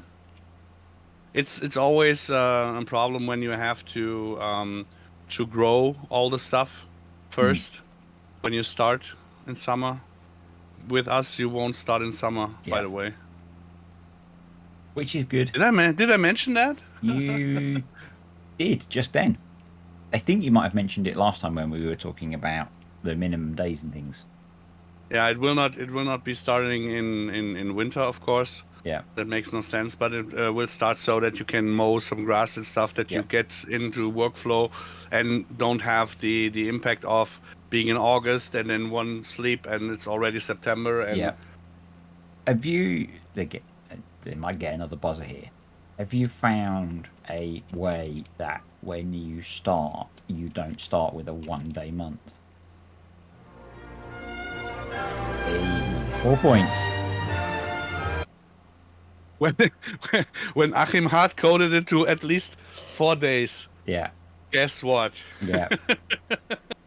It's always a problem when you have to grow all the stuff first when you start in summer. With us, you won't start in summer, by Yeah. the way. Which is good. Did I mention that? You did just then. I think you might have mentioned it last time when we were talking about the minimum days and things. Yeah, it will not be starting in winter, of course. Yeah. That makes no sense, but it will start so that you can mow some grass and stuff, that you get into workflow and don't have the impact of being in August and then one sleep and it's already September. And Yeah. Have you? They might get another buzzer here. Have you found a way that when you start, you don't start with a 1-day month? 4 points. when Achim hard coded it to at least 4 days. Yeah. Guess what? Yeah.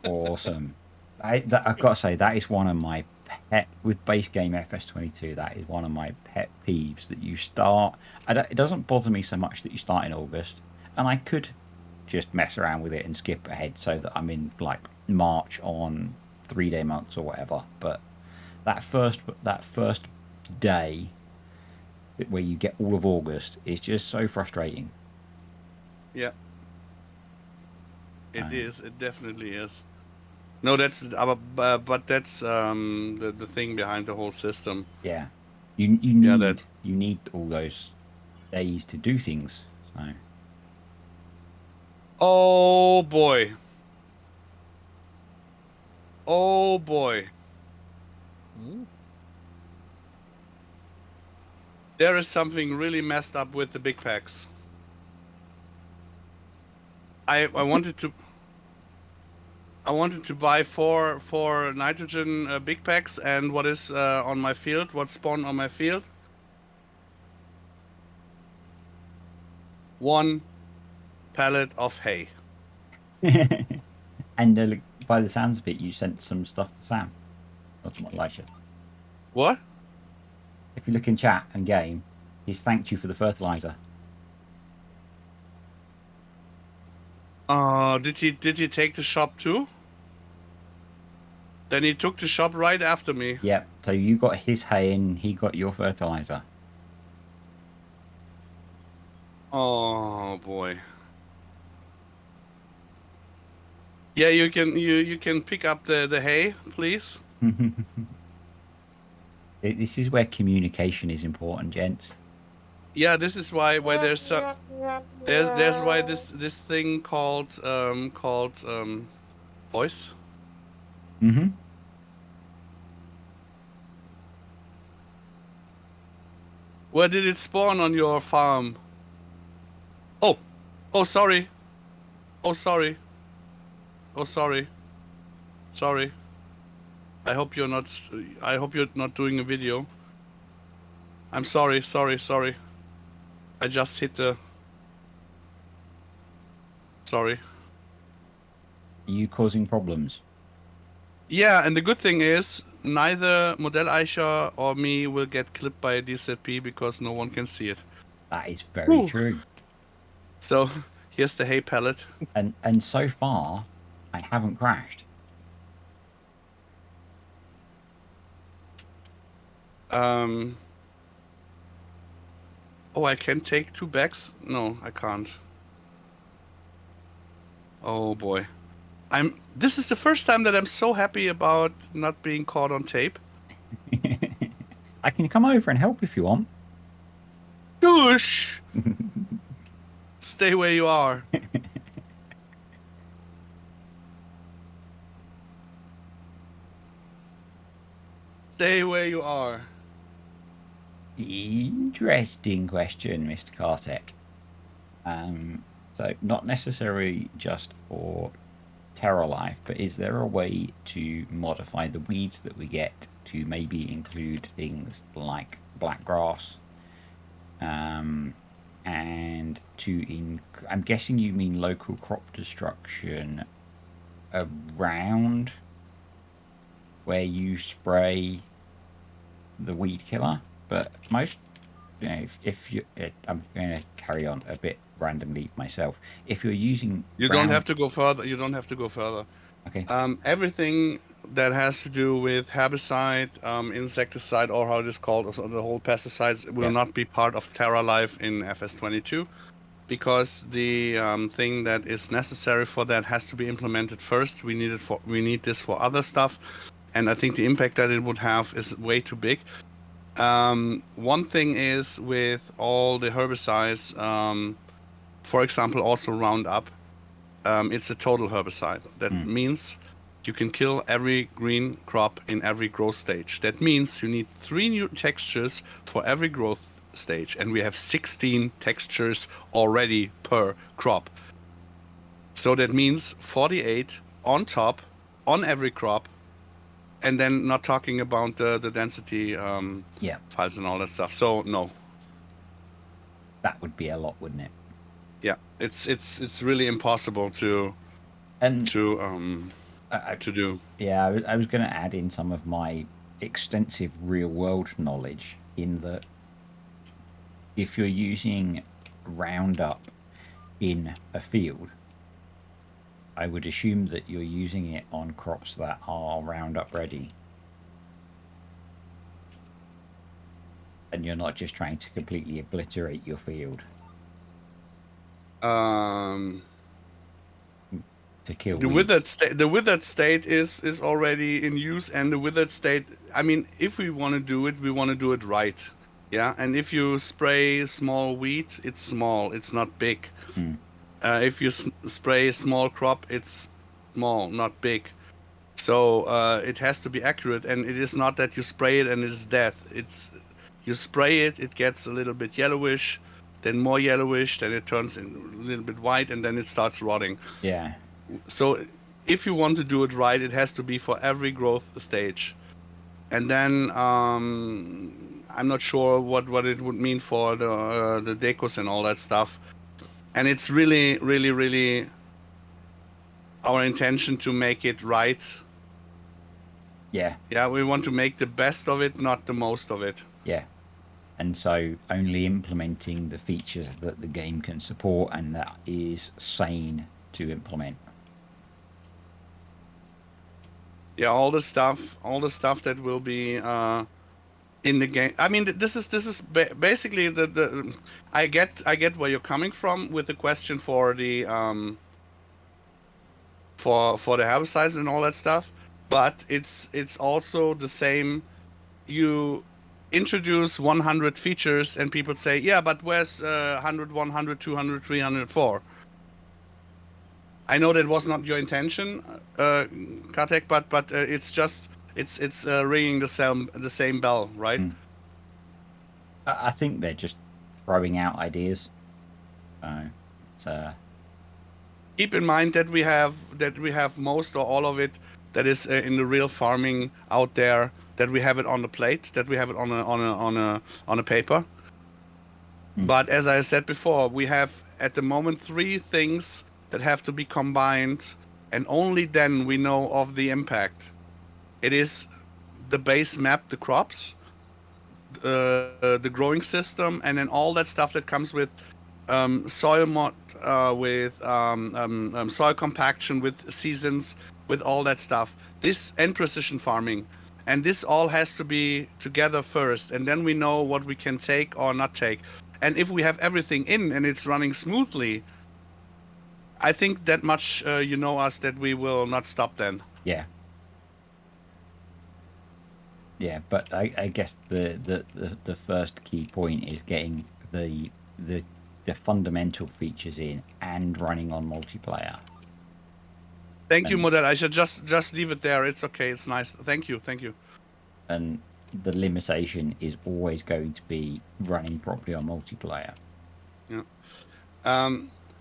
Awesome. I've got to say, that is one of my pet, with base game FS22, that is one of my pet peeves, that you start, it doesn't bother me so much that you start in August, and I could just mess around with it and skip ahead so that I'm in like March on 3-day months or whatever, but that first day where you get all of August is just so frustrating. Yeah. It is. It definitely is. No, but that's the thing behind the whole system. Yeah, you need all those days to do things. So. Oh boy. Oh boy. There is something really messed up with the big packs. I wanted to buy four nitrogen big packs, and what is on my field? What spawned on my field? 1 pallet of hay. And by the sounds of it, you sent some stuff to Sam. Not to Elisha. What? If you look in chat and game, he's thanked you for the fertilizer. Did he take the shop too? Then he took the shop right after me. Yep. So you got his hay and he got your fertilizer. Oh boy. Yeah, you can pick up the hay, please. This is where communication is important, gents. Yeah, this is why there's why this thing called voice. Mm-hmm. Where did it spawn on your farm? Oh, sorry. Oh, sorry. Oh, sorry. Sorry. I hope you're not doing a video. I'm sorry. I just hit the. Sorry. Are you causing problems? Yeah, and the good thing is neither Modell Aisha or me will get clipped by a DZP because no one can see it. That is very true. So here's the hay pellet. And so far, I haven't crashed. Oh, I can take 2 bags? No, I can't. Oh boy. This is the first time that I'm so happy about not being caught on tape. I can come over and help if you want. Goosh! Stay where you are. Stay where you are. Interesting question, Mr. Kartek. So not necessarily just for Terralife, but is there a way to modify the weeds that we get to maybe include things like black grass? And I'm guessing you mean local crop destruction around where you spray the weed killer, but most, you know, if you, I'm going to carry on a bit randomly myself. If you're using, You don't have to go further. You don't have to go further. Okay. Everything that has to do with herbicide, insecticide, or how it is called, so the whole pesticides will not be part of Terralife in FS22, because the thing that is necessary for that has to be implemented first. We need this for other stuff, and I think the impact that it would have is way too big. One thing is with all the herbicides, for example, also Roundup, it's a total herbicide. That means you can kill every green crop in every growth stage. That means you need 3 new textures for every growth stage, and we have 16 textures already per crop. So that means 48 on top, on every crop, and then not talking about the density files and all that stuff. So no. That would be a lot, wouldn't it? Yeah, it's really impossible to do. Yeah, I was going to add in some of my extensive real-world knowledge in that if you're using Roundup in a field, I would assume that you're using it on crops that are Roundup ready. And you're not just trying to completely obliterate your field. To kill the withered state is already in use, and the withered state, I mean, if we want to do it, we want to do it right. Yeah, and if you spray small wheat, it's small, it's not big. If you spray small crop, it's small, not big. So it has to be accurate, and it is not that you spray it and it's dead. It's you spray it, it gets a little bit yellowish, then more yellowish, then it turns a little bit white, and then it starts rotting. Yeah. So if you want to do it right, it has to be for every growth stage. And then I'm not sure what it would mean for the decos and all that stuff. And it's really our intention to make it right. Yeah, Yeah, we want to make the best of it, not the most of it. yeah. And so only implementing the features that the game can support and that is sane to implement. Yeah, all the stuff that will be in the game. I mean, this is basically the. I get where you're coming from with the question for the for the herbicides and all that stuff, but it's also the same. You introduce 100 features and people say, yeah, but where's 100, 100, 200, 300, 4? I know that was not your intention, Katek, but it's just it's ringing the same bell, right? I think they're just throwing out ideas. So it's Keep in mind that we have most or all of it that is in the real farming out there. That we have it on the plate. That we have it on a paper. But as I said before, we have at the moment 3 things that have to be combined, and only then we know of the impact. It is the base map, the crops, the growing system, and then all that stuff that comes with soil mod, with soil compaction, with seasons, with all that stuff. This and precision farming. And this all has to be together first, and then we know what we can take or not take. And if we have everything in and it's running smoothly, I think that much you know us that we will not stop then. yeah. Yeah, but I guess the first key point is getting the fundamental features in and running on multiplayer. Thank you, Model. I should just leave it there. It's okay. It's nice. Thank you. And the limitation is always going to be running properly on multiplayer. Yeah.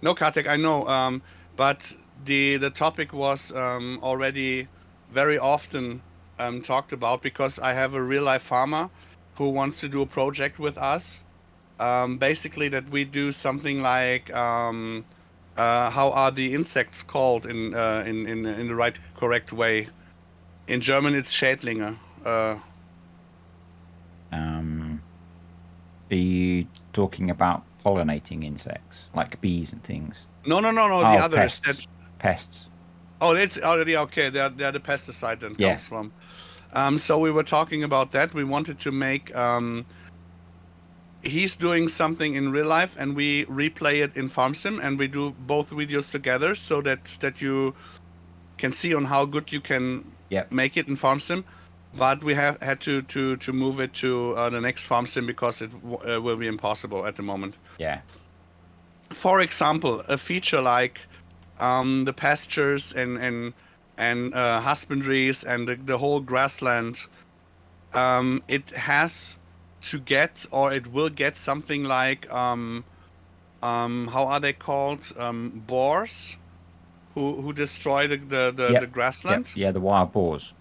No, Kartik, I know. But the topic was already very often talked about, because I have a real life farmer who wants to do a project with us. Basically, that we do something like how are the insects called in the right correct way? In German, it's Schädlinge. Are you talking about pollinating insects like bees and things? No. The others. Pests. Oh, it's already okay. They're the pesticide that Yeah. comes from. So we were talking about that. We wanted to make. He's doing something in real life, and we replay it in Farm Sim, and we do both videos together, so that you can see on how good you can make it in Farm Sim. But we have had to move it to the next Farm Sim because it will be impossible at the moment. Yeah. For example, a feature like the pastures and husbandries and the whole grassland, it has to get, or it will get, something like how are they called? Boars who destroy the grassland. Yep. Yeah, the wild boars.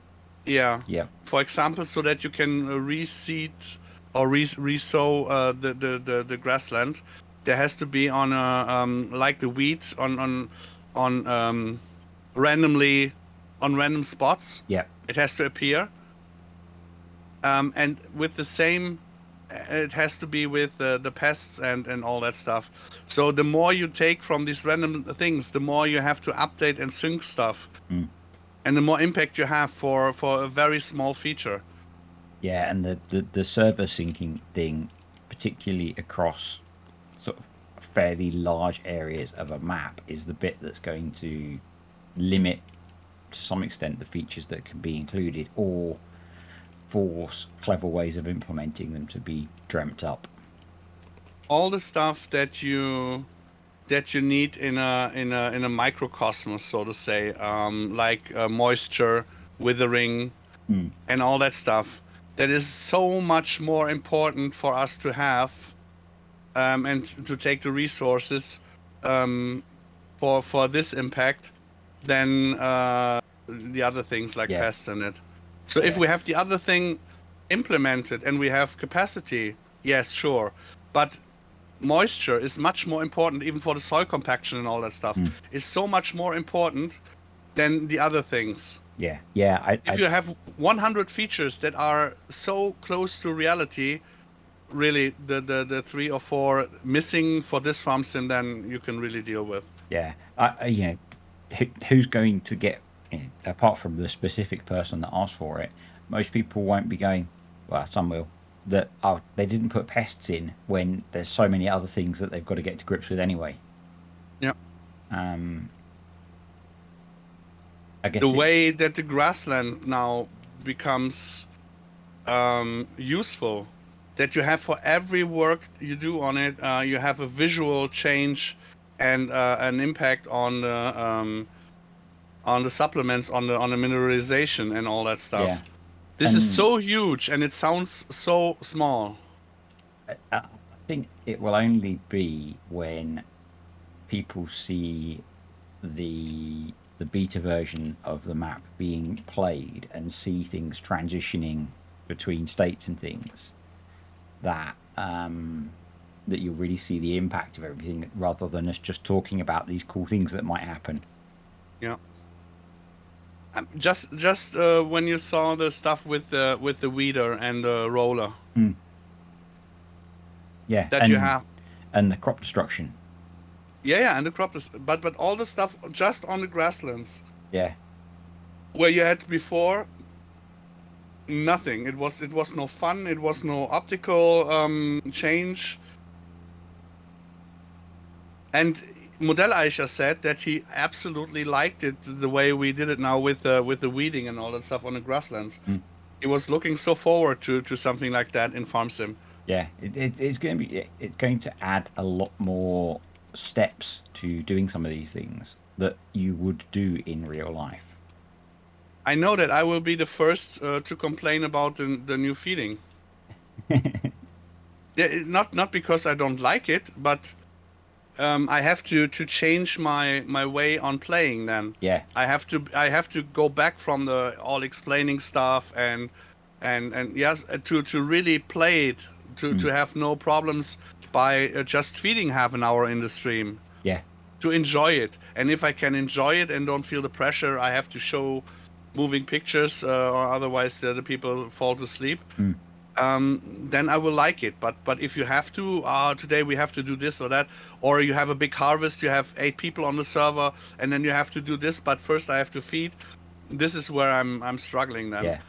Yeah. Yeah. For example, so that you can reseed or resow the grassland, there has to be on a like the wheat on randomly on random spots. Yeah. It has to appear. And with the same, it has to be with the pests and all that stuff. So the more you take from these random things, the more you have to update and sync stuff. And the more impact you have for a very small feature. Yeah, and the server syncing thing, particularly across sort of fairly large areas of a map, is the bit that's going to limit to some extent the features that can be included, or force clever ways of implementing them to be dreamt up. All the stuff that you need in a microcosmos, so to say, like moisture, withering, and all that stuff. That is so much more important for us to have, and to take the resources for this impact than the other things like pests in it. So if we have the other thing implemented and we have capacity, yes, sure, but moisture is much more important, even for the soil compaction and all that stuff. Is so much more important than the other things. Yeah, yeah. If you have 100 features that are so close to reality, really the 3 or 4 missing for this farm sim, then you can really deal with. Yeah, you know, who's going to get, apart from the specific person that asked for it, most people won't be going, well, some will, that, oh, they didn't put pests in when there's so many other things that they've got to get to grips with anyway. Yeah. I guess The way that the grassland now becomes useful, that you have for every work you do on it, you have a visual change and an impact on the supplements, on the mineralization and all that stuff. Yeah. This is so huge and it sounds so small. I think it will only be when people see the beta version of the map being played and see things transitioning between states and things that that you'll really see the impact of everything, rather than us just talking about these cool things that might happen. Yeah. Just when you saw the stuff with the weeder and the roller. Yeah, that you have. And the crop destruction. Yeah, and the crop but all the stuff just on the grasslands. Yeah. Where you had before nothing. It was no fun. It was no optical change. And Modell Eicher said that he absolutely liked it the way we did it now with the weeding and all that stuff on the grasslands. He was looking so forward to something like that in Farm Sim. Yeah, it's going to add a lot more steps to doing some of these things that you would do in real life. I know that I will be the first to complain about the new feeding. Yeah, not because I don't like it, but I have to change my way on playing. Then Yeah, I have to go back from the all explaining stuff and yes, to really play it, to have no problems by just feeding half an hour in the stream. yeah, To enjoy it, and if I can enjoy it and don't feel the pressure, I have to show moving pictures, or otherwise the people fall to sleep. Then I will like it. But if you have to, today we have to do this or that, or you have a big harvest, you have 8 people on the server, and then you have to do this. But first I have to feed. This is where I'm struggling then. yeah.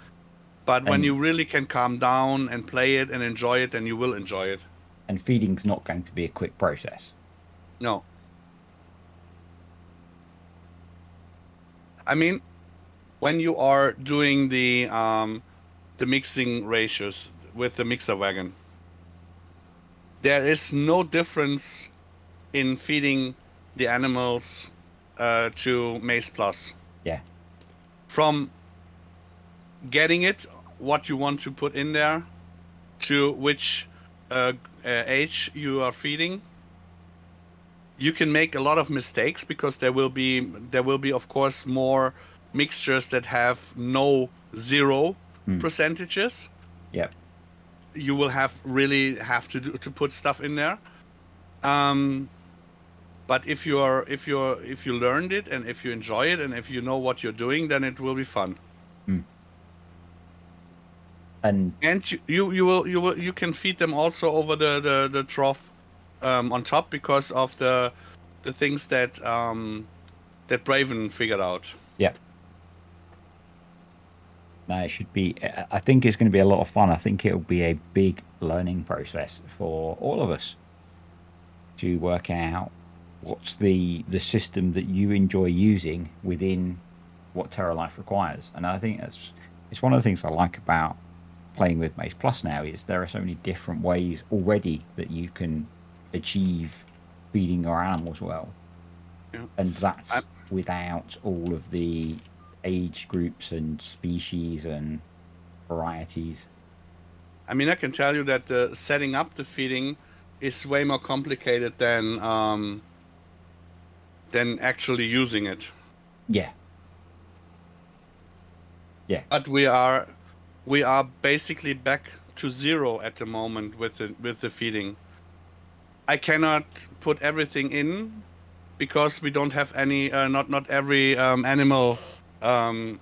But when you really can calm down and play it and enjoy it, then you will enjoy it. And feeding's not going to be a quick process. No. I mean, when you are doing the mixing ratios with the mixer wagon, there is no difference in feeding the animals to Maize Plus. Yeah. From getting it, what you want to put in there, to which age you are feeding. You can make a lot of mistakes because there will be of course more mixtures that have no 0 percentages. Yep. You will really have to put stuff in there. But if you learned it and if you enjoy it and if you know what you're doing, then it will be fun. And you can feed them also over the trough on top because of the things that that Braven figured out. Yep. No, it should be. I think it's going to be a lot of fun. I think it'll be a big learning process for all of us to work out what's the system that you enjoy using within what Terralife requires. And I think it's one of the things I like about playing with Maze Plus now, is there are so many different ways already that you can achieve feeding your animals well. Yeah. And that's without all of the age groups and species and varieties. I mean, I can tell you that the setting up the feeding is way more complicated than actually using it. Yeah. Yeah. But we are basically back to 0 at the moment with the feeding. I cannot put everything in because we don't have any, not every animal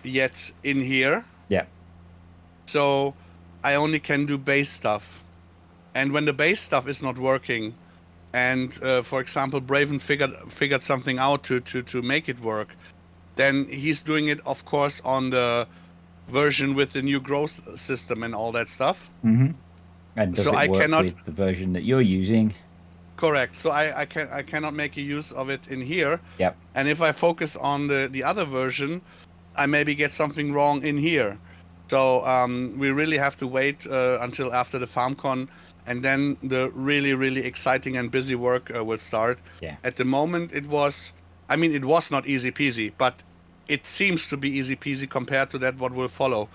yet in here. Yeah. So I only can do base stuff. And when the base stuff is not working, and for example, Braven figured something out to make it work, then he's doing it, of course, on the version with the new growth system and all that stuff. Mm-hmm. And does So it I work cannot. with the version that you're using? Correct. So I cannot make a use of it in here. Yep. And if I focus on the other version, I maybe get something wrong in here. So we really have to wait until after the FarmCon, and then the really exciting and busy work will start. Yeah. At the moment, it was not easy peasy, but it seems to be easy peasy compared to that what will follow,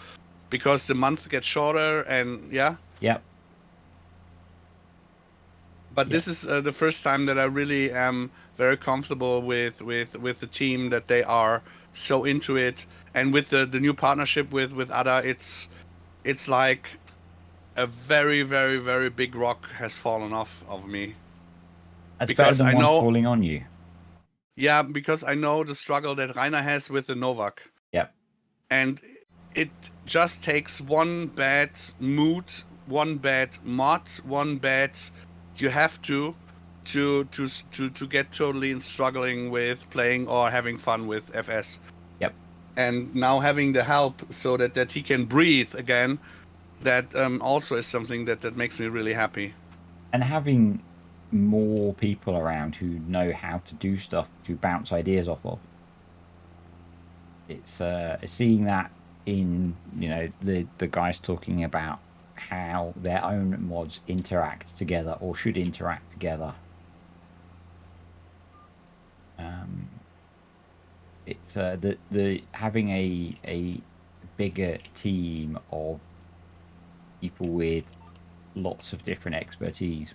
because the month gets shorter and yeah. Yep. But Yep. this is the first time that I really am very comfortable with the team, that they are so into it, and with the new partnership with Ada, it's like a very big rock has fallen off of me. That's better Because than I one know, falling on you. yeah, because I know the struggle that Rainer has with the Novak, Yep. and it just takes one bad mood, one bad mod, one bad. You have to get totally in struggling with playing or having fun with FS. Yep. And now having the help so that he can breathe again, that also is something that makes me really happy. And having more people around who know how to do stuff to bounce ideas off of. It's seeing that in, you know, the guys talking about how their own mods interact together or should interact together. It's the having a bigger team of people with lots of different expertise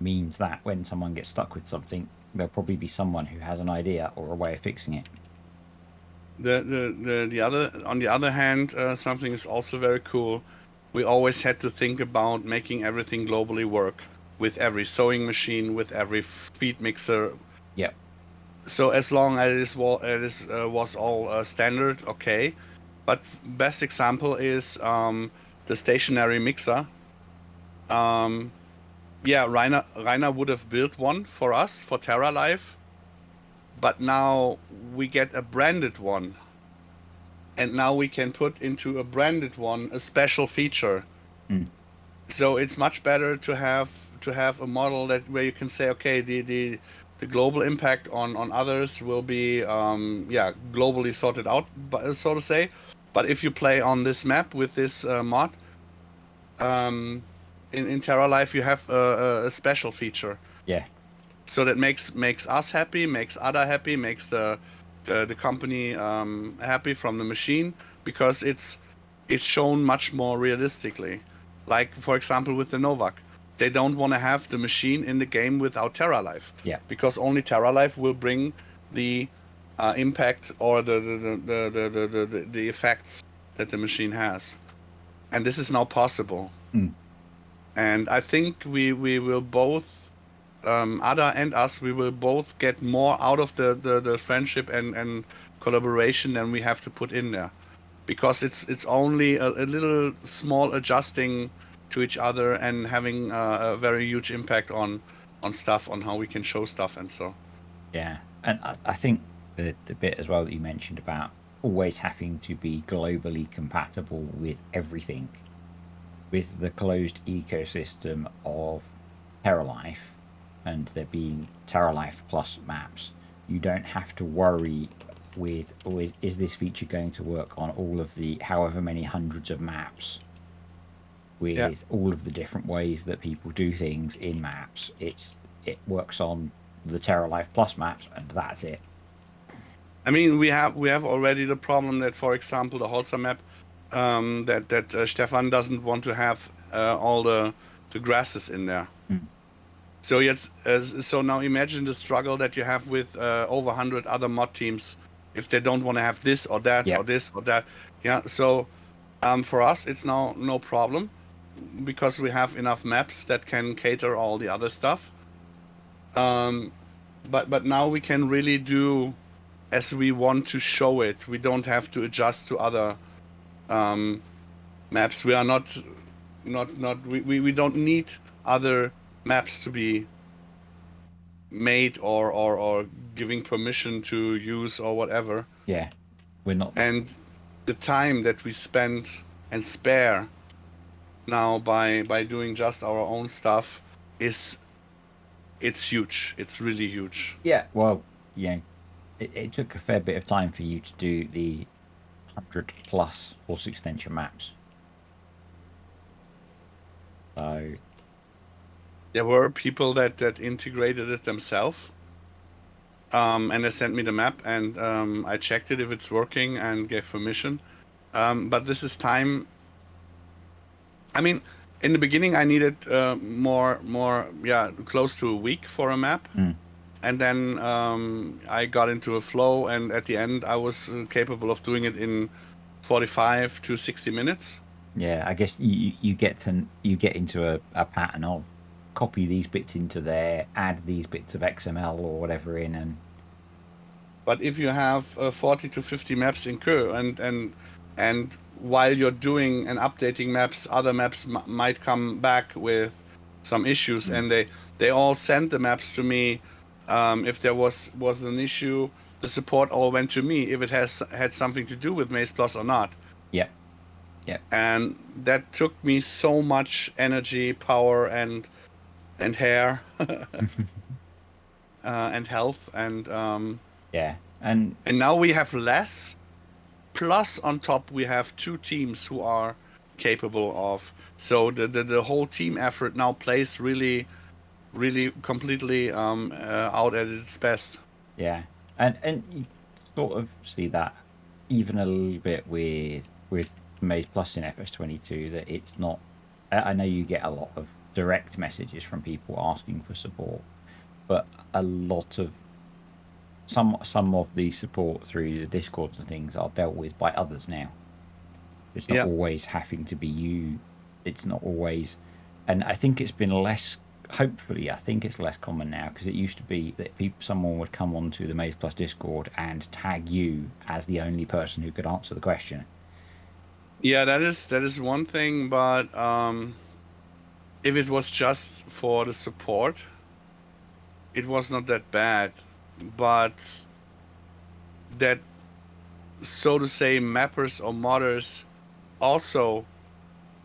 means that when someone gets stuck with something, there'll probably be someone who has an idea or a way of fixing it. On the other hand, something is also very cool. We always had to think about making everything globally work, with every sewing machine, with every feed mixer. Yep. So as long as it was all standard, okay. But best example is the stationary mixer. Yeah, Rainer would have built one for us for Terralife, but now we get a branded one, and now we can put into a branded one a special feature. Mm. So it's much better to have a model that where you can say, okay, the global impact on others will be globally sorted out, so to say. But if you play on this map with this mod, in Terralife, you have a special feature. Yeah. So that makes us happy, makes Ada happy, makes the company happy from the machine, because it's shown much more realistically. Like, for example, with the Novak, they don't want to have the machine in the game without Terralife. Yeah. Because only Terralife will bring the impact or the effects that the machine has, and this is now possible. Mm. And I think we will both, Ada and us, we will both get more out of the friendship and collaboration than we have to put in there, because it's only a little small adjusting to each other and having a very huge impact on stuff, on how we can show stuff and so. Yeah, and I think the bit as well that you mentioned about always having to be globally compatible with everything, with the closed ecosystem of Terralife, and there being Terralife Plus maps, you don't have to worry with always, is this feature going to work on all of the however many hundreds of maps, with all of the different ways that people do things in maps. It works on the Terralife Plus maps, and that's it. I mean, we have already the problem that, for example, the Holzer map, that Stefan doesn't want to have all the grasses in there. Mm. So so now imagine the struggle that you have with over 100 other mod teams, if they don't want to have this or that or this or that. Yeah. So for us, it's now no problem, because we have enough maps that can cater all the other stuff. but now we can really do as we want to show it. We don't have to adjust to other maps. We are not we don't need other maps to be made or giving permission to use or whatever. Yeah, we're not. And the time that we spend and spare now by doing just our own stuff it's huge. It's really huge. Yeah, well, yeah, it took a fair bit of time for you to do the 100+ horse extension maps. So There were people that integrated it themselves. And they sent me the map, and I checked it if it's working and gave permission. But this is time. I mean, in the beginning, I needed more, close to a week for a map, and then I got into a flow, and at the end, I was capable of doing it in 45 to 60 minutes. yeah, I guess you get into a pattern of copy these bits into there, add these bits of XML or whatever in, and. But if you have 40 to 50 maps in queue, and while you're doing and updating maps, other maps might come back with some issues, and they all sent the maps to me. If there was an issue, the support all went to me if it had something to do with Maze Plus or not. Yep. Yep. And that took me so much energy, power, and hair, and health, and yeah, and now we have less. Plus, on top, we have 2 teams who are capable of. So the whole team effort now plays really, really completely out at its best. yeah, and you sort of see that even a little bit with Maze Plus in FS22, that it's not. I know you get a lot of direct messages from people asking for support, but a lot of some of the support through the Discords and things are dealt with by others now. It's not always having to be you. It's not always, and I think it's been less. Hopefully, I think it's less common now, because it used to be that someone would come onto the Maze Plus Discord and tag you as the only person who could answer the question. Yeah, that is one thing, but if it was just for the support, it was not that bad. But that, so to say, mappers or modders also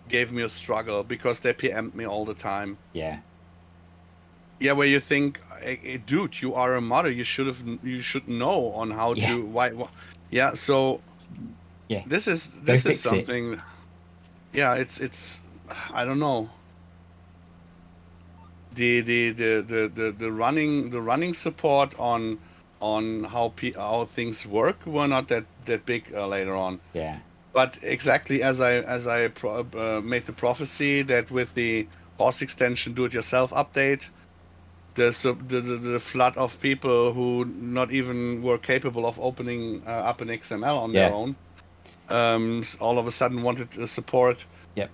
gave me a struggle, because they PM'd me all the time. Yeah. Yeah, where you think, hey, dude, you are a modder. You should know on how to why. Yeah, so yeah, this is something. Yeah, it's I don't know. The running support on how things work were not that big later on. Yeah. But exactly as I made the prophecy that with the horse extension do-it-yourself update, the flood of people who not even were capable of opening up an XML on their own, all of a sudden wanted support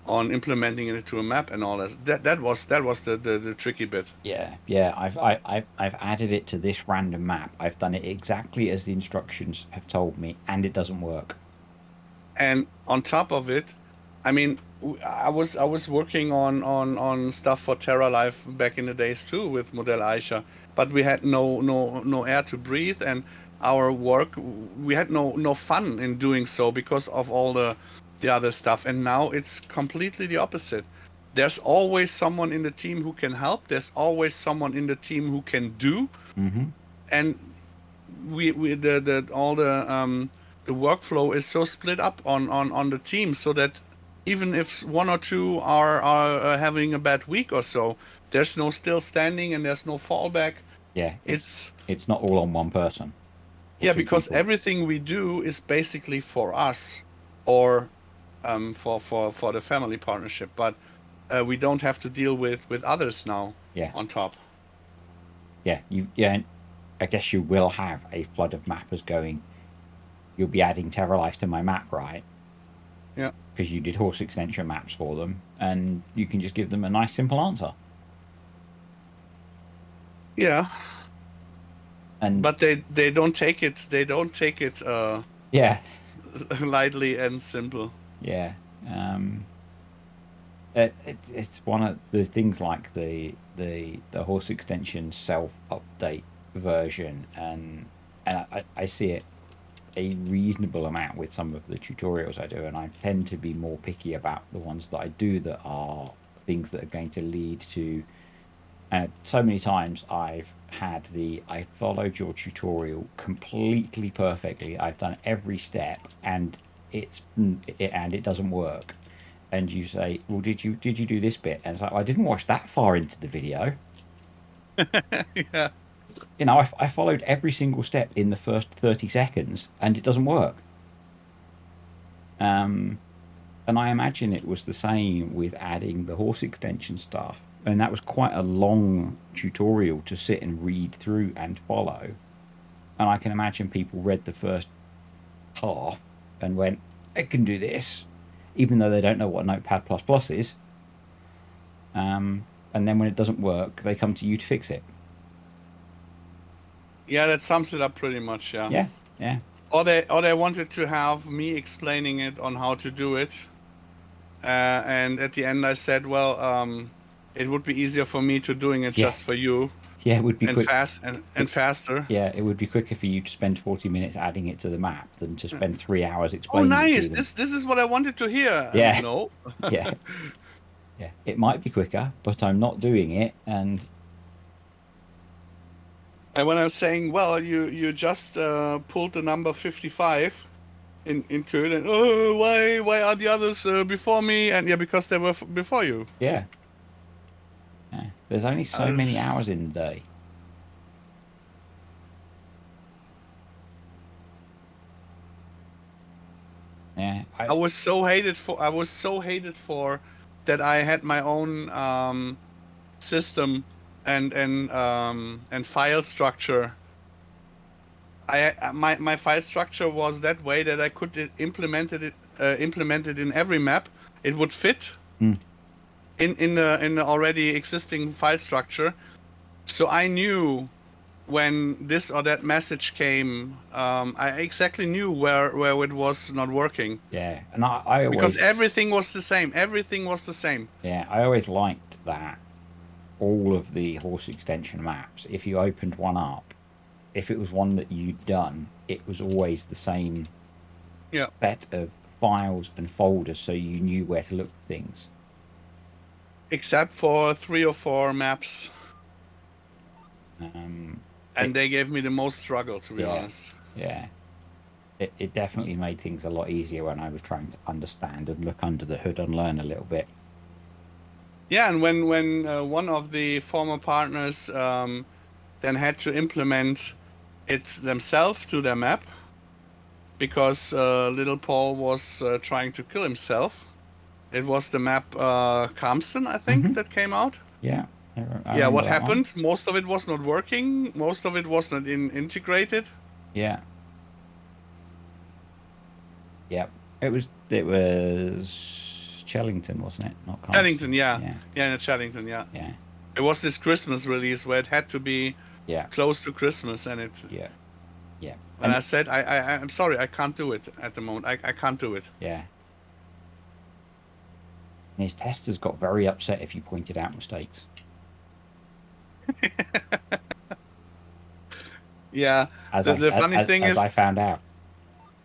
on implementing it to a map and all that. That was the tricky bit. Yeah. I've added it to this random map. I've done it exactly as the instructions have told me, and it doesn't work. And on top of it, I mean, I was working on stuff for Terralife back in the days too with Model Aisha, but we had no air to breathe, and our work, we had no fun in doing so because of all the other stuff. And now it's completely the opposite. There's always someone in the team who can help. There's always someone in the team who can do, and the workflow is so split up on the team, so that even if 1 or 2 are having a bad week or so, there's no still standing and there's no fallback. Yeah, it's not all on one person. Yeah, because everything we do is basically for us, or for the family partnership, but we don't have to deal with others now. Yeah. On top. Yeah, I guess you will have a flood of mappers going, you'll be adding Terralife to my map, right? Yeah. Because you did horse extension maps for them, and you can just give them a nice simple answer. Yeah. And But they don't take it. They don't take it yeah, lightly and simple. yeah. It's one of the things like the horse extension self update version, and I see it a reasonable amount with some of the tutorials I do, and I tend to be more picky about the ones that I do that are things that are going to lead to. So many times I've had I followed your tutorial completely perfectly. I've done every step, and it doesn't work. And you say, "Well, did you do this bit?" And it's like, "I didn't watch that far into the video." Yeah. You know, I followed every single step in the first 30 seconds, and it doesn't work. And I imagine it was the same with adding the horse extension stuff. And that was quite a long tutorial to sit and read through and follow. And I can imagine people read the first half and went, "I can do this," even though they don't know what Notepad++ is. And then when it doesn't work, they come to you to fix it. Yeah, that sums it up pretty much. Yeah. Yeah, yeah. Or they wanted to have me explaining it on how to do it, and at the end I said, well, it would be easier for me to doing it Yeah. just for you. Yeah, it would be and quick. and faster. Yeah, it would be quicker for you to spend 40 minutes adding it to the map than to spend 3 hours Oh, explaining it nice! to them. This is what I wanted to hear. Yeah. No. Yeah. Yeah. It might be quicker, but I'm not doing it, and when I was saying, well, you just pulled the number 55 into it, and why are the others before me? And yeah, because they were before you. yeah. Yeah. There's only so many hours in the day. Yeah. I was so hated for that I had my own system and file structure. My file structure was that way that I could implement it in every map. It would fit in the already existing file structure. So I knew when this or that message came, I exactly knew where it was not working. Yeah. And I always, because everything was the same. Everything was the same. Yeah, I always liked that all of the horse extension maps, if you opened one up, if it was one that you'd done, it was always the same set of files and folders, so you knew where to look for things. Except for 3 or 4 maps. And they gave me the most struggle, to be honest. Yeah. It definitely made things a lot easier when I was trying to understand and look under the hood and learn a little bit. Yeah, and when one of the former partners then had to implement it themselves to their map, because little Paul was trying to kill himself. It was the map Kamsten, I think, that came out. Yeah. Yeah, what happened? Most of it was not working. Most of it was not integrated. Yeah. Yep. It was Chellington, wasn't it? Not Carlson. Chellington, yeah, in Chellington, yeah. Yeah. It was this Christmas release where it had to be close to Christmas, and it. Yeah. Yeah. And I said, I'm sorry, I can't do it at the moment. I can't do it. Yeah. And his testers got very upset if you pointed out mistakes. Yeah. The funny thing is, I found out.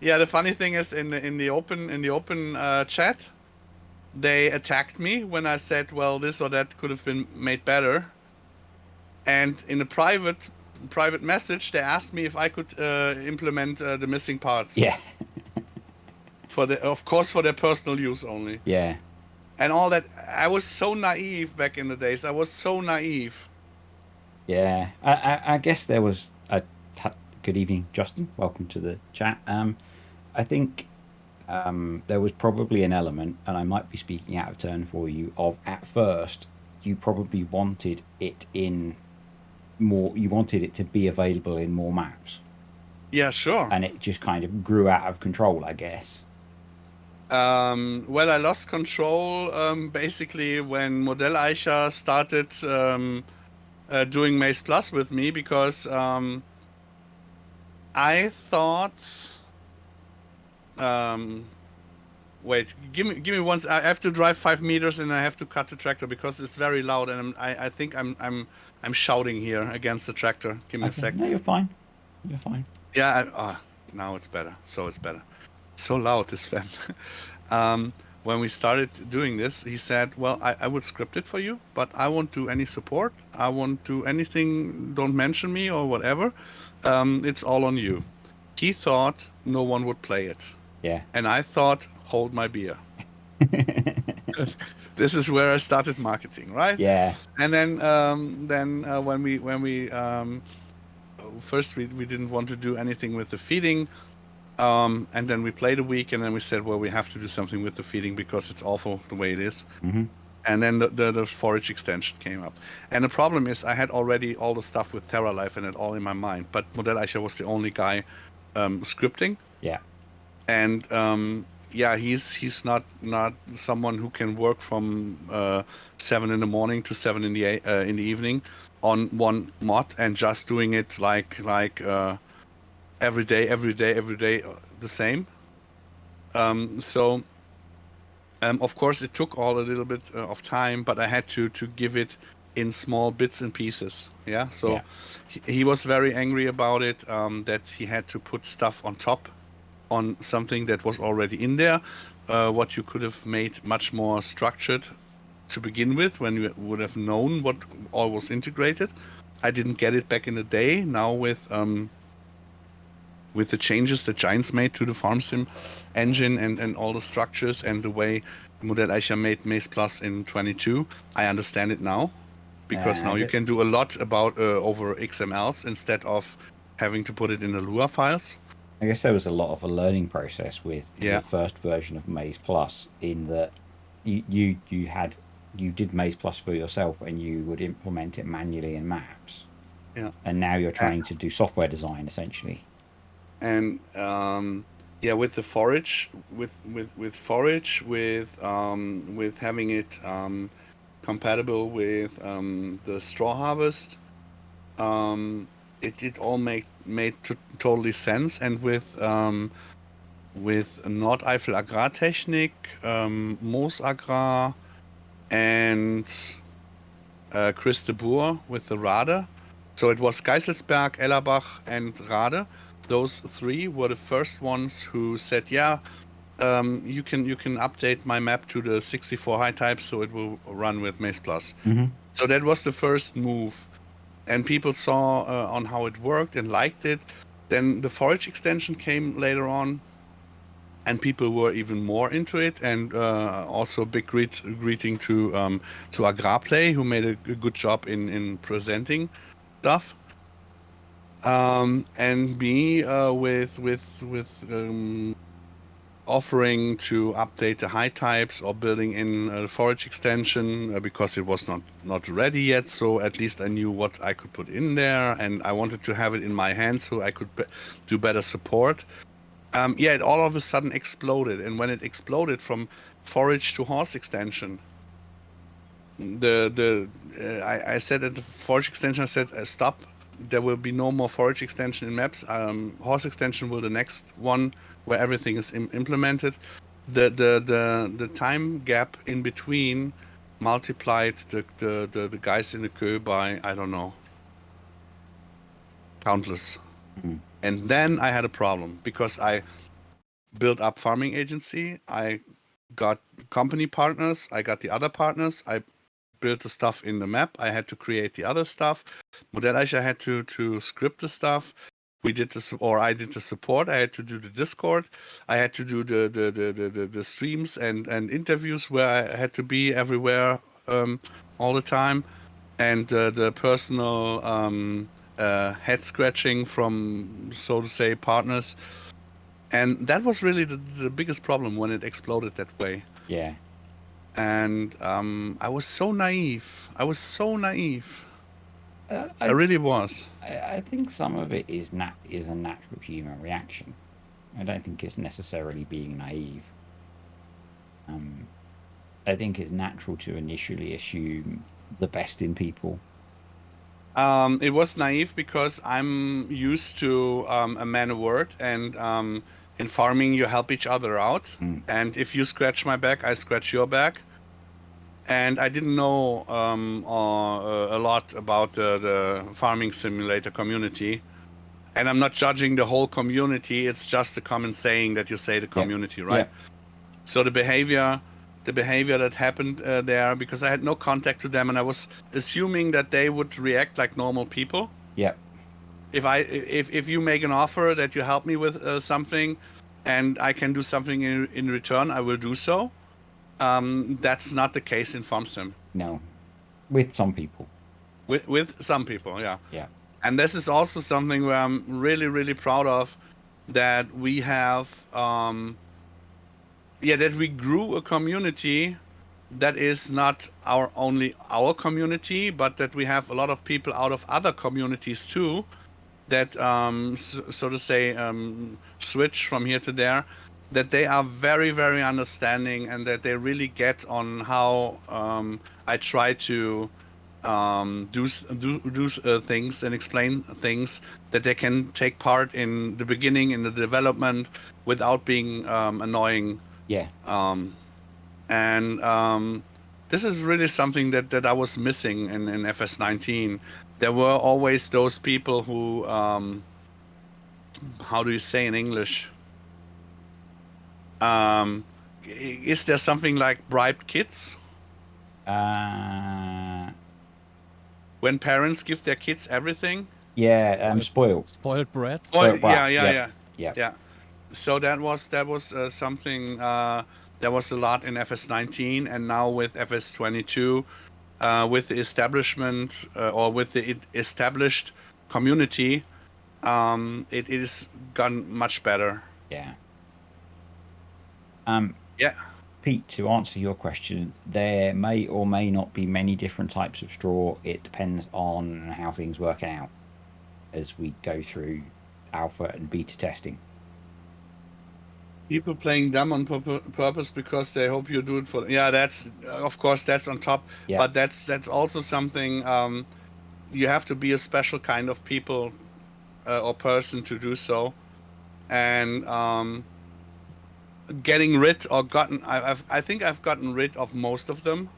Yeah, the funny thing is, in the open chat, they attacked me when I said, well, this or that could have been made better. And in a private message, they asked me if I could implement the missing parts. Yeah. Of course, for their personal use only. Yeah. And all that. I was so naive back in the days. I was so naive. Yeah. I guess there was good evening, Justin. Welcome to the chat. I think there was probably an element, and I might be speaking out of turn for you, of at first you probably wanted it in more. You wanted it to be available in more maps. Yeah, sure. And it just kind of grew out of control, I guess. Well, I lost control basically when Modell Eicher started doing Maze Plus with me, because I thought. Um, Wait, give me once. I have to drive 5 meters and I have to cut the tractor because it's very loud and I think I'm shouting here against the tractor. Give me a Okay, sec. no, you're fine. You're fine. Yeah, now it's better. So it's better. So loud, this fan. um, when we started doing this, he said, "Well, I would script it for you, but I won't do any support. I won't do anything. Don't mention me or whatever. It's all on you." He thought no one would play it, Yeah. and I thought, hold my beer. This is where I started marketing, right? Yeah. And then when we first we didn't want to do anything with the feeding, and then we played a week, and then we said, well, we have to do something with the feeding because it's awful the way it is. Hmm. And then the forage extension came up, and the problem is I had already all the stuff with Terralife and it all in my mind, but Modell Eicher was the only guy scripting. Yeah. And yeah, he's not someone who can work from 7 in the morning to 7 in the evening on one mod and just doing it like every day the same. So of course it took all a little bit of time, but I had to give it in small bits and pieces. Yeah, so Yeah. he was very angry about it, that he had to put stuff on top on something that was already in there, what you could have made much more structured to begin with when you would have known what all was integrated. I didn't get it back in the day. Now with the changes that Giants made to the farm sim engine and all the structures and the way Modell Eicher made Maze Plus in 22, I understand it now, because now you can do a lot about over XMLs instead of having to put it in the Lua files. I guess there was a lot of a learning process with Yeah. the first version of Maze Plus, in that you did Maze Plus for yourself and you would implement it manually in maps. Yeah. And now you're trying to do software design essentially. And yeah, with the forage, with forage, with having it compatible with the straw harvest, it all made totally sense. And with Nordeifel Agrartechnik, Moos Agrar, and Chris de Boer with the Rade. So it was Geiselsberg, Ellerbach, and Rade. Those three were the first ones who said, "Yeah, you can update my map to the 64 high types, so it will run with Maze Plus." Mm-hmm. So that was the first move, and people saw on how it worked and liked it. Then the forage extension came later on, and people were even more into it. And also a big greeting to Agrarplay, who made a good job in presenting stuff. And me with offering to update the high types or building in the forage extension, because it was not ready yet. So at least I knew what I could put in there, and I wanted to have it in my hands so I could do better support. Yeah, it all of a sudden exploded, and when it exploded from forage to horse extension, I said at the forage extension, I said, stop. There will be no more forage extension in maps. Horse extension will the next one where everything is implemented. The time gap in between multiplied the guys in the queue by, I don't know, countless. Mm-hmm. And then I had a problem because I built up farming agency. I got company partners. I got the other partners. I built the stuff in the map. I had to create the other stuff. Modell Eicher had to script the stuff. We did I did the support. I had to do the Discord. I had to do the streams and interviews where I had to be everywhere all the time, and the personal head scratching from, so to say, partners. And that was really the biggest problem when it exploded that way. Yeah. And I was so naive. I was so naive. I I really was. I think some of it is a natural human reaction. I don't think it's necessarily being naive. I think it's natural to initially assume the best in people It was naive because I'm used to a man of word, and in farming you help each other out. And if you scratch my back, I scratch your back. And I didn't know a lot about the farming simulator community. And I'm not judging the whole community. It's just a common saying that you say the Yep. community, right? Yep. So the behavior that happened there, because I had no contact to them, and I was assuming that they would react like normal people. Yep. If you make an offer that you help me with something, and I can do something in return, I will do so. That's not the case in FarmSim. No. With some people. With some people, yeah. Yeah. And this is also something where I'm really, really proud of, that we have, that we grew a community that is not only our community, but that we have a lot of people out of other communities too, that, so to say, switch from here to there, that they are very, very understanding, and that they really get on how I try to do things and explain things, that they can take part in the beginning, in the development, without being annoying. Yeah. And this is really something that I was missing in FS19. There were always those people who, how do you say in English? Is there something like bribed kids? When parents give their kids everything? Yeah. Spoiled. Spoiled brats. Oh, Spoiled brat. yeah. Yep. Yeah. So that was something that was a lot in FS19, and now with FS22, with the establishment or with the established community, it is gone much better. Yeah. Yeah. Pete, to answer your question, there may or may not be many different types of straw. It depends on how things work out as we go through alpha and beta testing. People playing dumb on purpose because they hope you do it for. Yeah, that's of course that's on top. Yeah. But that's also something. You have to be a special kind of people or person to do so, and getting rid or gotten. I think I've gotten rid of most of them.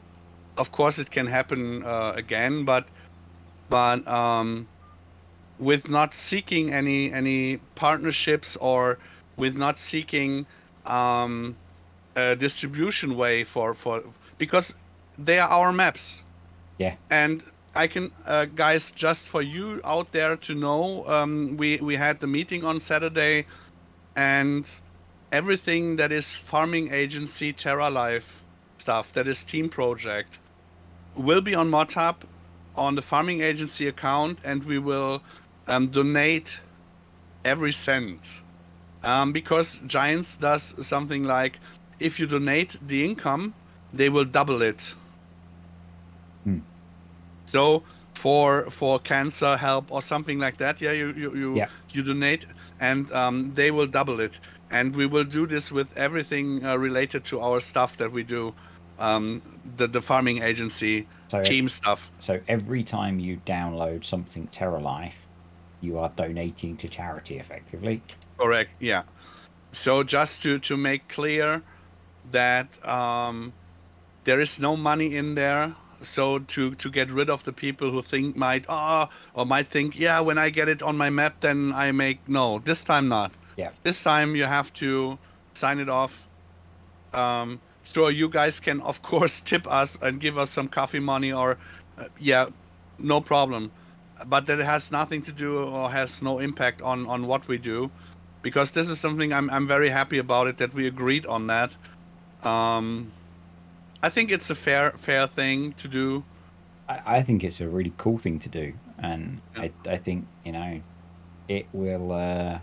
Of course, it can happen again, but with not seeking any partnerships, or with not seeking a distribution way for because they are our maps. Yeah. And I can, guys, just for you out there to know, we had the meeting on Saturday, and everything that is farming agency Terralife stuff, that is team project, will be on ModHub on the farming agency account, and we will donate every cent. Because Giants does something like, if you donate the income, they will double it. So for cancer help or something like that, you donate, and they will double it. And we will do this with everything related to our stuff that we do, the farming agency team stuff. So every time you download something Terralife, you are donating to charity effectively. Correct. Yeah. So just to make clear that there is no money in there. So to get rid of the people who might think, yeah, when I get it on my map, then I make. No, this time not. Yeah. This time you have to sign it off. Sure, you guys can of course tip us and give us some coffee money, or no problem. But that has nothing to do, or has no impact on what we do, because this is something I'm very happy about it, that we agreed on that. I think it's a fair thing to do. I think it's a really cool thing to do, and I think it will.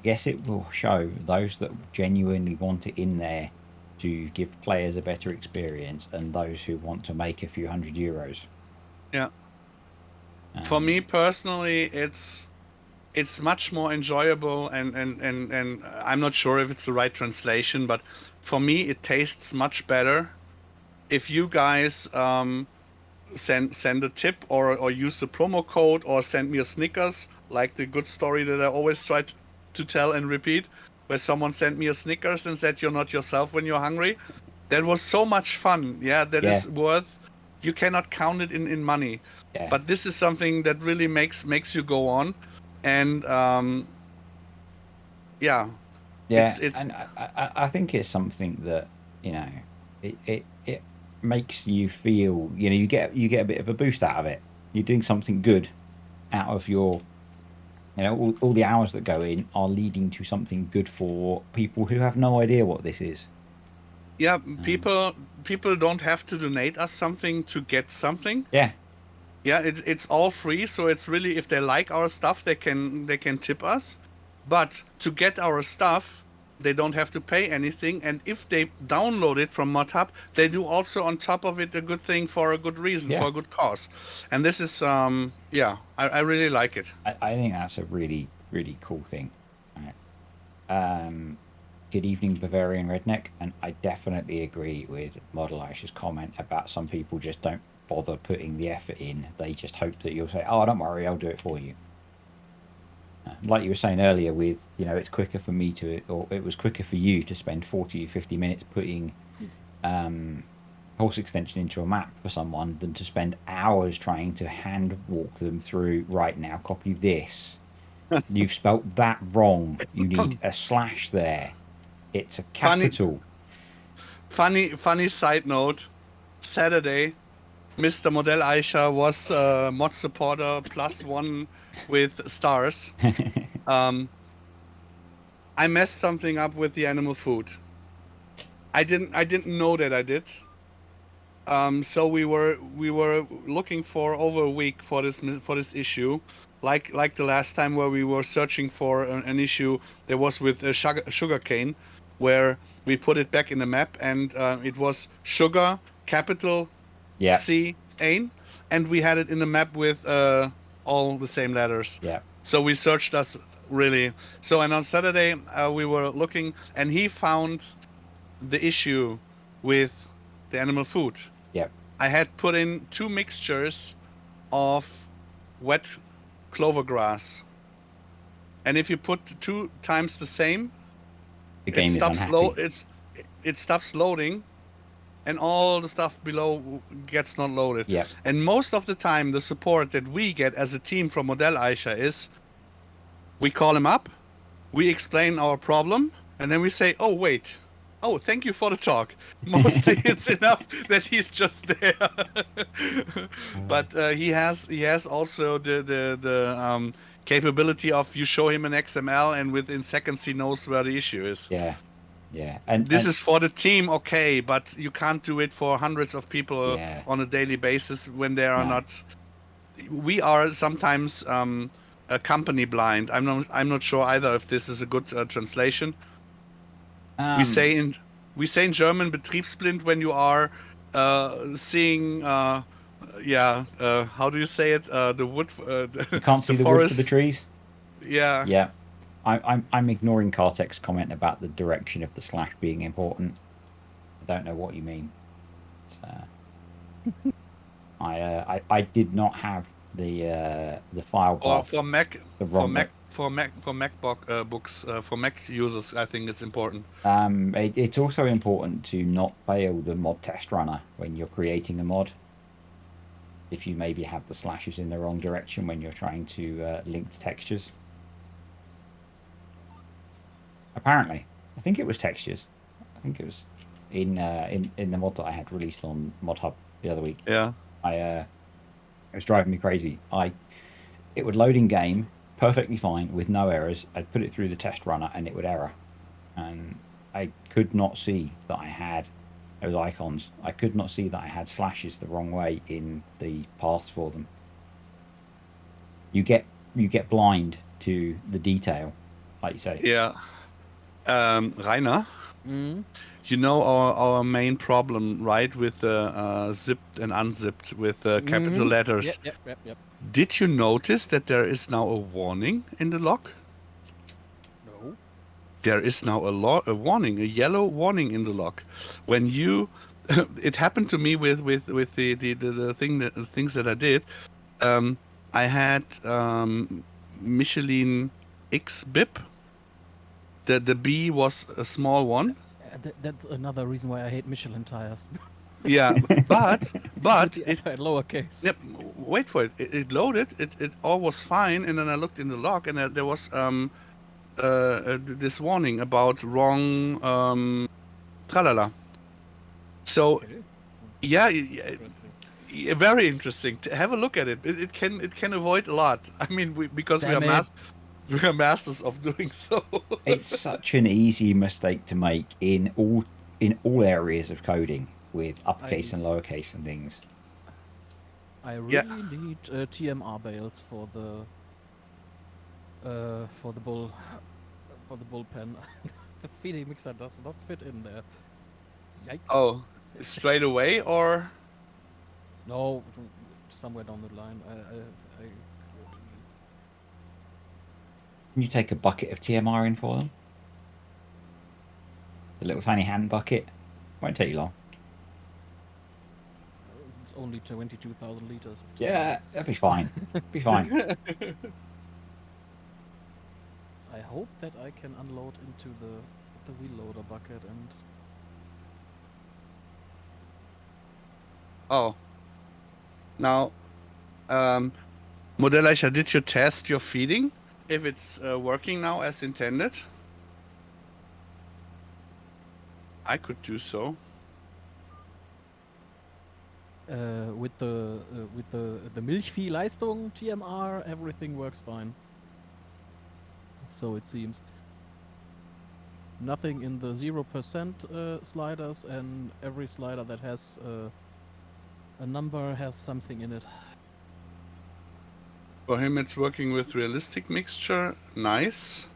Guess it will show those that genuinely want it in there to give players a better experience, and those who want to make a few €100. Yeah. For me personally, it's much more enjoyable, and I'm not sure if it's the right translation, but for me it tastes much better if you guys send a tip or use the promo code or send me a Snickers, like the good story that I always try to tell and repeat, where someone sent me a Snickers and said you're not yourself when you're hungry. That was so much fun. Yeah, that Yeah. is worth. You cannot count it in money, Yeah. but this is something that really makes you go on, and yeah, Yeah, it's and I think it's something that, you know, it makes you feel, you know, you get a bit of a boost out of it. You're doing something good out of your, you know, all the hours that go in are leading to something good for people who have no idea what this is. yeah. People don't have to donate us something to get something. Yeah, Yeah, it's all free, so it's really if they like our stuff, they can tip us. But to get our stuff, they don't have to pay anything. And if they download it from ModHub, they do also on top of it a good thing for a good reason, yeah. for a good cause. And this is yeah, I really like it. I think that's a really, really cool thing. Right. Good evening, Bavarian Redneck, and I definitely agree with Model Aisha's comment about some people just don't bother putting the effort in. They just hope that you'll say, "Oh, don't worry, I'll do it for you." Like you were saying earlier, with, you know, it's quicker for me to, or it was quicker for you to spend 40 or 50 minutes putting horse extension into a map for someone than to spend hours trying to hand walk them through. Right now, copy this. You've spelt that wrong. You need a slash there. It's a capital. Funny side note. Saturday, Mr. Model Aisha was mod supporter +1 with stars. I messed something up with the animal food. I didn't know that I did. So we were looking for over a week for this issue, like the last time where we were searching for an issue that was with sugarcane, where we put it back in the map and it was sugar capital Yeah, C Ain, and we had it in the map with all the same letters. yeah, So we searched us really. So and on Saturday we were looking, and he found the issue with the animal food. yeah, I had put in 2 mixtures of wet clover grass, and if you put 2 times the same, the game is unhappy. It stops loading, and all the stuff below gets not loaded. Yeah, And most of the time, the support that we get as a team from Model Aisha is we call him up, we explain our problem, and then we say, "Oh wait, oh thank you for the talk." Mostly, it's enough that he's just there. But he has also the capability of you show him an XML, and within seconds he knows where the issue is. yeah, yeah. And This is for the team, okay, but you can't do it for hundreds of people Yeah. on a daily basis when they are No. not. We are sometimes company blind. I'm not sure either if this is a good translation. We say in German Betriebsblind when you are seeing how do you say it, the wood you can't see the wood for the trees. yeah. Yeah, I'm ignoring Kartek's comment about the direction of the slash being important. I don't know what you mean. I did not have the file Or path. for Mac the for wrong Mac for Mac books for Mac users, I think it's important. It's also important to not fail the mod test runner when you're creating a mod. If you maybe have the slashes in the wrong direction when you're trying to link to textures. Apparently, I think it was textures. I think it was in the mod that I had released on ModHub the other week. Yeah. It was driving me crazy. It would load in game perfectly fine with no errors. I'd put it through the test runner and it would error, and I could not see that I had those icons. I could not see that I had slashes the wrong way in the paths for them. You get blind to the detail, like you say. Yeah. Rainer, you know our main problem, right, with the zipped and unzipped with capital letters. Yep. Did you notice that there is now a warning in the log? No. there is now a warning, a yellow warning in the log. When you, it happened to me with the things that I did. I had Michelin X bib. The B was a small one. That's another reason why I hate Michelin tires. Yeah, but With the it. F at lowercase. Yep, wait for it. It loaded. It all was fine, and then I looked in the log, and there was this warning about wrong tralala. So Okay. yeah, Interesting. very interesting. Have a look at it. It can avoid a lot. I mean, because Damn it. we are masters of doing so. It's such an easy mistake to make in all areas of coding with uppercase and lowercase and things. I Yeah. really need TMR bales for the bull for the bullpen. The feeding mixer does not fit in there. Yikes. Oh, straight away or? No, somewhere down the line. Can you take a bucket of TMR in for them? A little tiny hand bucket. Won't take you long. It's only 22,000 liters. Of Yeah, that'll be fine. Be fine. I hope that I can unload into the wheel loader bucket and Oh. Now, Modelleicher, did you test your feeding? If it's working now as intended? I could do so. with the Milchvieh-Leistung TMR, everything works fine. So it seems. Nothing in the 0% sliders, and every slider that has a number has something in it. For him, it's working with realistic mixture. Nice.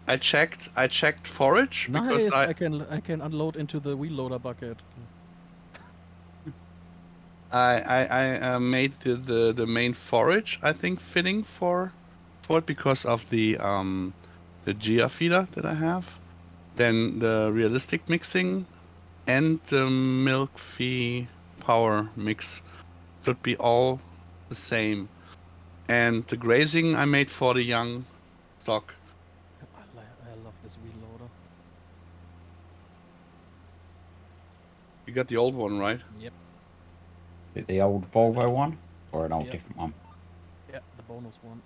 I checked forage because Nice! I can unload into the wheel loader bucket. I made the main forage, I think, fitting for it because of the Gia feeder that I have. Then the realistic mixing and the milk fee power mix should be all the same. And the grazing I made for the young stock. I love this wheel loader. You got the old one, right? Yep. The old Volvo one or an old Yep. different one? Yeah, the bonus one.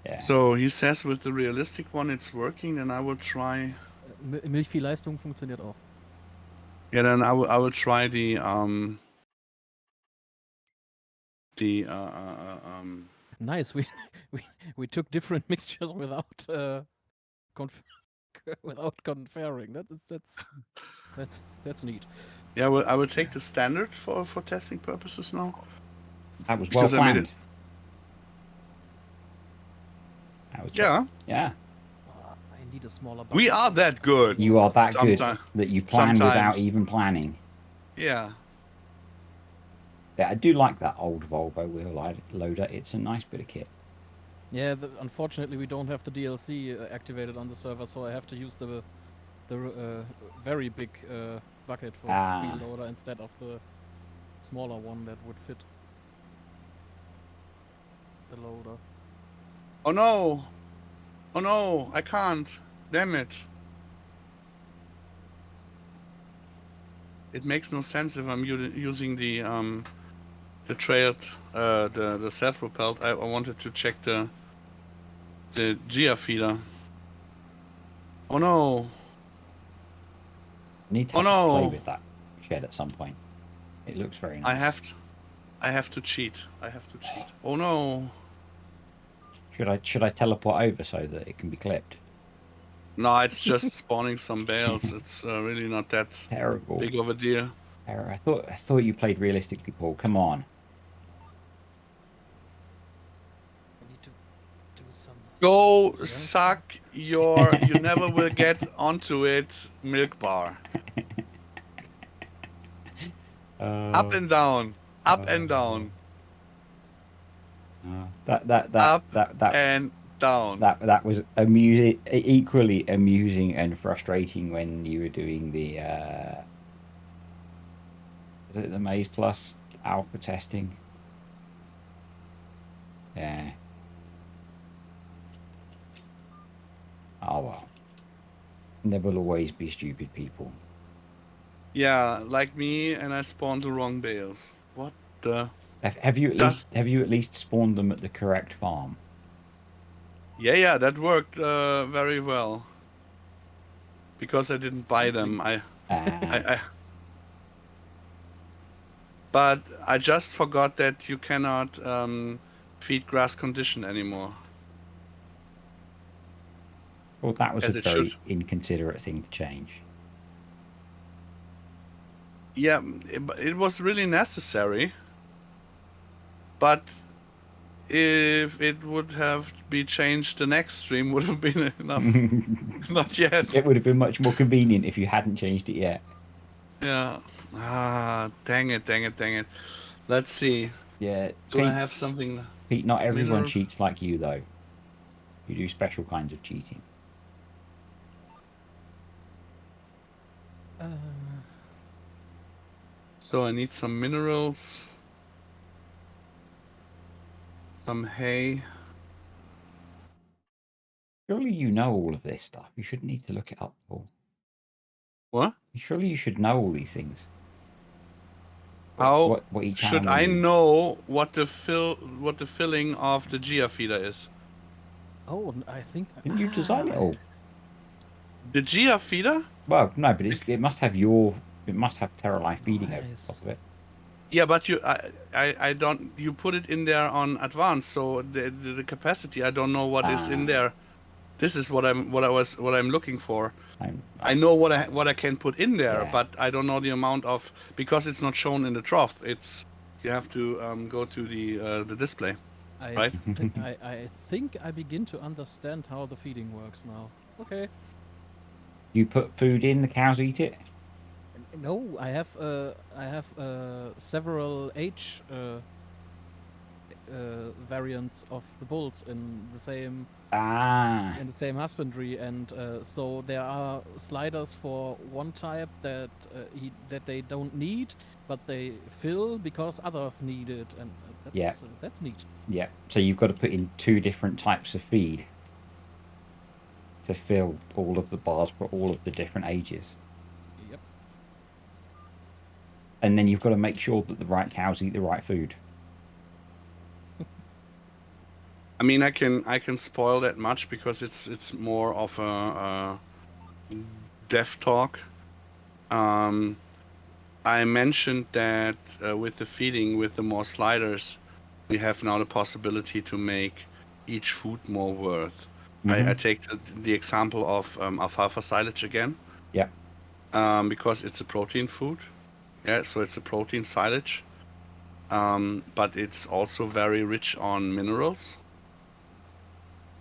Yeah. So he says with the realistic one it's working, and I will try. Milchvieh-Leistung funktioniert auch. Yeah, then I will try the Nice. We took different mixtures without without conferring. That's neat. Yeah, well, I will take the standard for testing purposes now. That was well Because I made planned. it. That was Yeah, Yeah. I need a smaller bucket. we are that good. You are that good Sometime- that you plan without sometimes. even planning. Yeah. Yeah, I do like that old Volvo wheel loader. It's a nice bit of kit. Yeah, unfortunately we don't have the DLC activated on the server, so I have to use the very big bucket for wheel loader instead of the smaller one that would fit the loader. Oh no! Oh no! I can't. Damn it! It makes no sense if I'm using the trailed the self-propelled. I wanted to check the Gia feeder. Oh no! I need to Oh, have to play no. with that shed at some point. It looks very nice. I have to cheat. Oh no! Should I teleport over so that it can be clipped? No, it's just spawning some bales. It's really not that Terrible. big of a deal. I thought you played realistically, Paul. Come on. I need to do some. Go suck your. You never will get onto it. Milk bar. Up and down. Up and down. That Up that and down. That was amusing, equally amusing and frustrating when you were doing the is it the Maze Plus alpha testing? Yeah. Oh well. There will always be stupid people. Yeah, like me, and I spawned the wrong bales. What the? Have you at least spawned them at the correct farm? Yeah, that worked very well. Because I didn't buy them, I but I just forgot that you cannot feed grass condition anymore. Well, that was a As it should. very inconsiderate thing to change. Yeah, it was really necessary. But if it would have been changed, the next stream would have been enough. Not yet. It would have been much more convenient if you hadn't changed it yet. Yeah. Ah, dang it. Let's see. Yeah, Do I have something? Pete, not everyone Minerals? cheats like you, though. You do special kinds of cheating. So I need some minerals. Some hay. Surely you know all of this stuff. You shouldn't need to look it up, Paul. What? Surely you should know all these things. How What each should animal I needs. know what the filling of the Gia feeder is? Oh, I think. Didn't you design it all? The Gia feeder? Well, no, but it must have it must have Terralife feeding over the Nice. top of it. Yeah, but I don't. You put it in there on advanced, so the capacity I don't know what is in there. This is what I'm looking for. I know what I can put in there, Yeah. but I don't know the amount of, because it's not shown in the trough. It's, you have to go to the display. Right? I think I begin to understand how the feeding works now. Okay. You put food in, the cows eat it. No, I have several age variants of the bulls in the same husbandry, and so there are sliders for one type that they don't need, but they fill because others need it, and that's neat. Yeah. So you've got to put in 2 different types of feed to fill all of the bars for all of the different ages. Yep. And then you've got to make sure that the right cows eat the right food. I mean, I can spoil that much because it's more of a dev talk. I mentioned that with the feeding, with the more sliders, we have now the possibility to make each food more worth. I take the example of alfalfa silage again. Yeah. Because it's a protein food. Yeah, so it's a protein silage. But it's also very rich on minerals.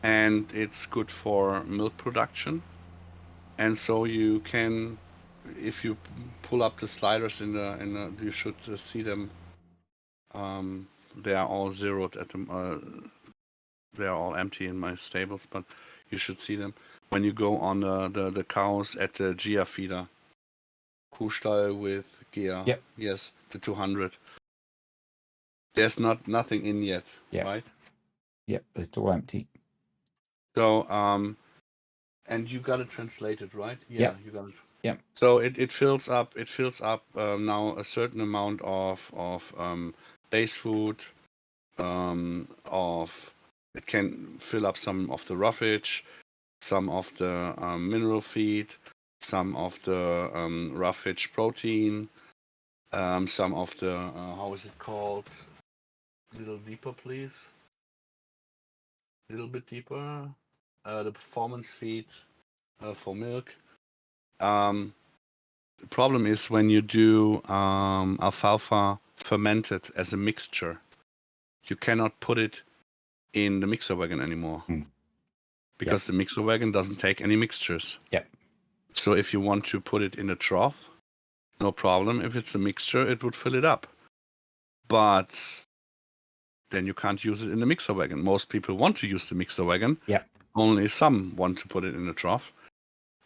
And it's good for milk production. And so you can, if you pull up the sliders you should see them. They are all zeroed at the. They are all empty in my stables, but you should see them when you go on the cows at the Gia feeder. Kuhstall with Gia. Yep. Yes, the 200. There's nothing in yet, right? Yep, it's all empty. So and you got it translated, right? Yeah, yep. You got it. Yep. So it fills up. It fills up now a certain amount of base food. It can fill up some of the roughage, some of the mineral feed, some of the roughage protein, some of the how is it called? A little deeper, please. A little bit deeper. The performance feed for milk. The problem is when you do alfalfa fermented as a mixture, you cannot put it in the mixer wagon anymore. Because the mixer wagon doesn't take any mixtures. Yep. So if you want to put it in a trough, no problem. If it's a mixture, it would fill it up. But then you can't use it in the mixer wagon. Most people want to use the mixer wagon. Yep. Only some want to put it in the trough.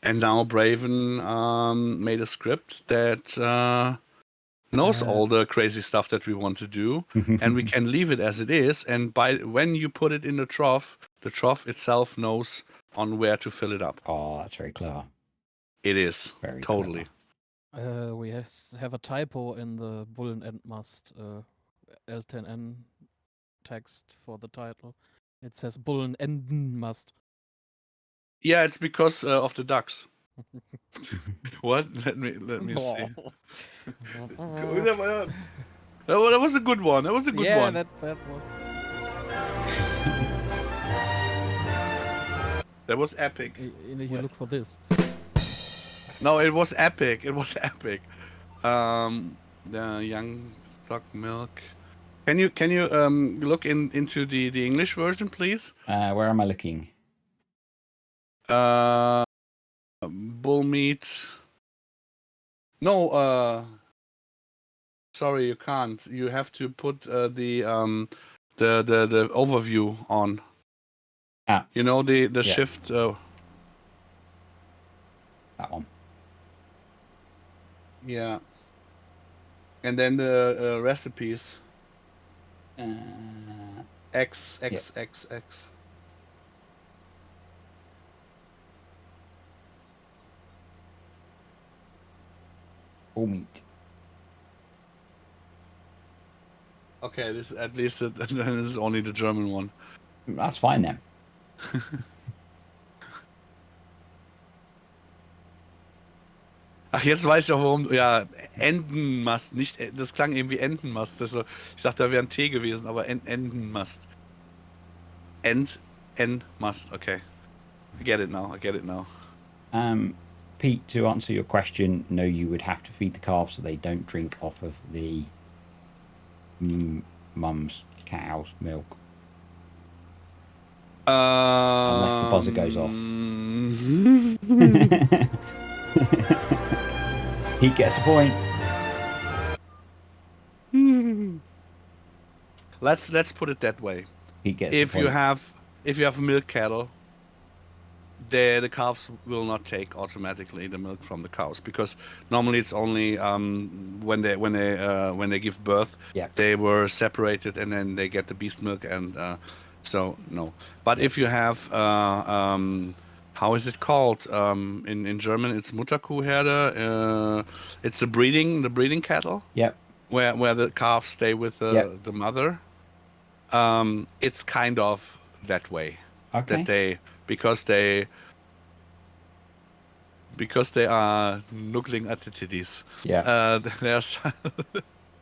And now Braven made a script that knows all the crazy stuff that we want to do, and we can leave it as it is. And when you put it in the trough itself knows on where to fill it up. Oh, that's very clever. It is Very totally. clever. We have a typo in the Bullen and Must L10N text for the title. It says Bullen Enden Must. Yeah, it's because of the ducks. What? Let me see. That was a good one. That was a good one. Yeah, that was. That was epic. You look for this. No, it was epic. It was epic. The young stock milk. Can you look into the English version, please? Where am I looking? Bull meat. No. Sorry, you can't. You have to put the overview on. You know the shift. That one. Yeah. And then the recipes. X. All meat. Okay, this at least this is only the German one. That's fine then. Ach, jetzt weiß ich auch warum. Ja, Entenmast, nicht. Das klang irgendwie Entenmast. Das so, ich dachte, da wäre ein T gewesen, aber Entenmast. Entenmast. Okay. I get it now. Pete, to answer your question, no, you would have to feed the calves so they don't drink off of the mum's cow's milk. Unless the buzzer goes off. He gets a point. Let's put it that way. He gets a point. If you have milk cattle, the calves will not take automatically the milk from the cows, because normally it's only when they give birth, they were separated and then they get the beast milk, and so no. But if you have how is it called in German? It's Mutterkuhherde. It's the breeding cattle. Yep. Where the calves stay with the mother. It's kind of that way. Okay. That because they are looking at the titties. Yeah. There's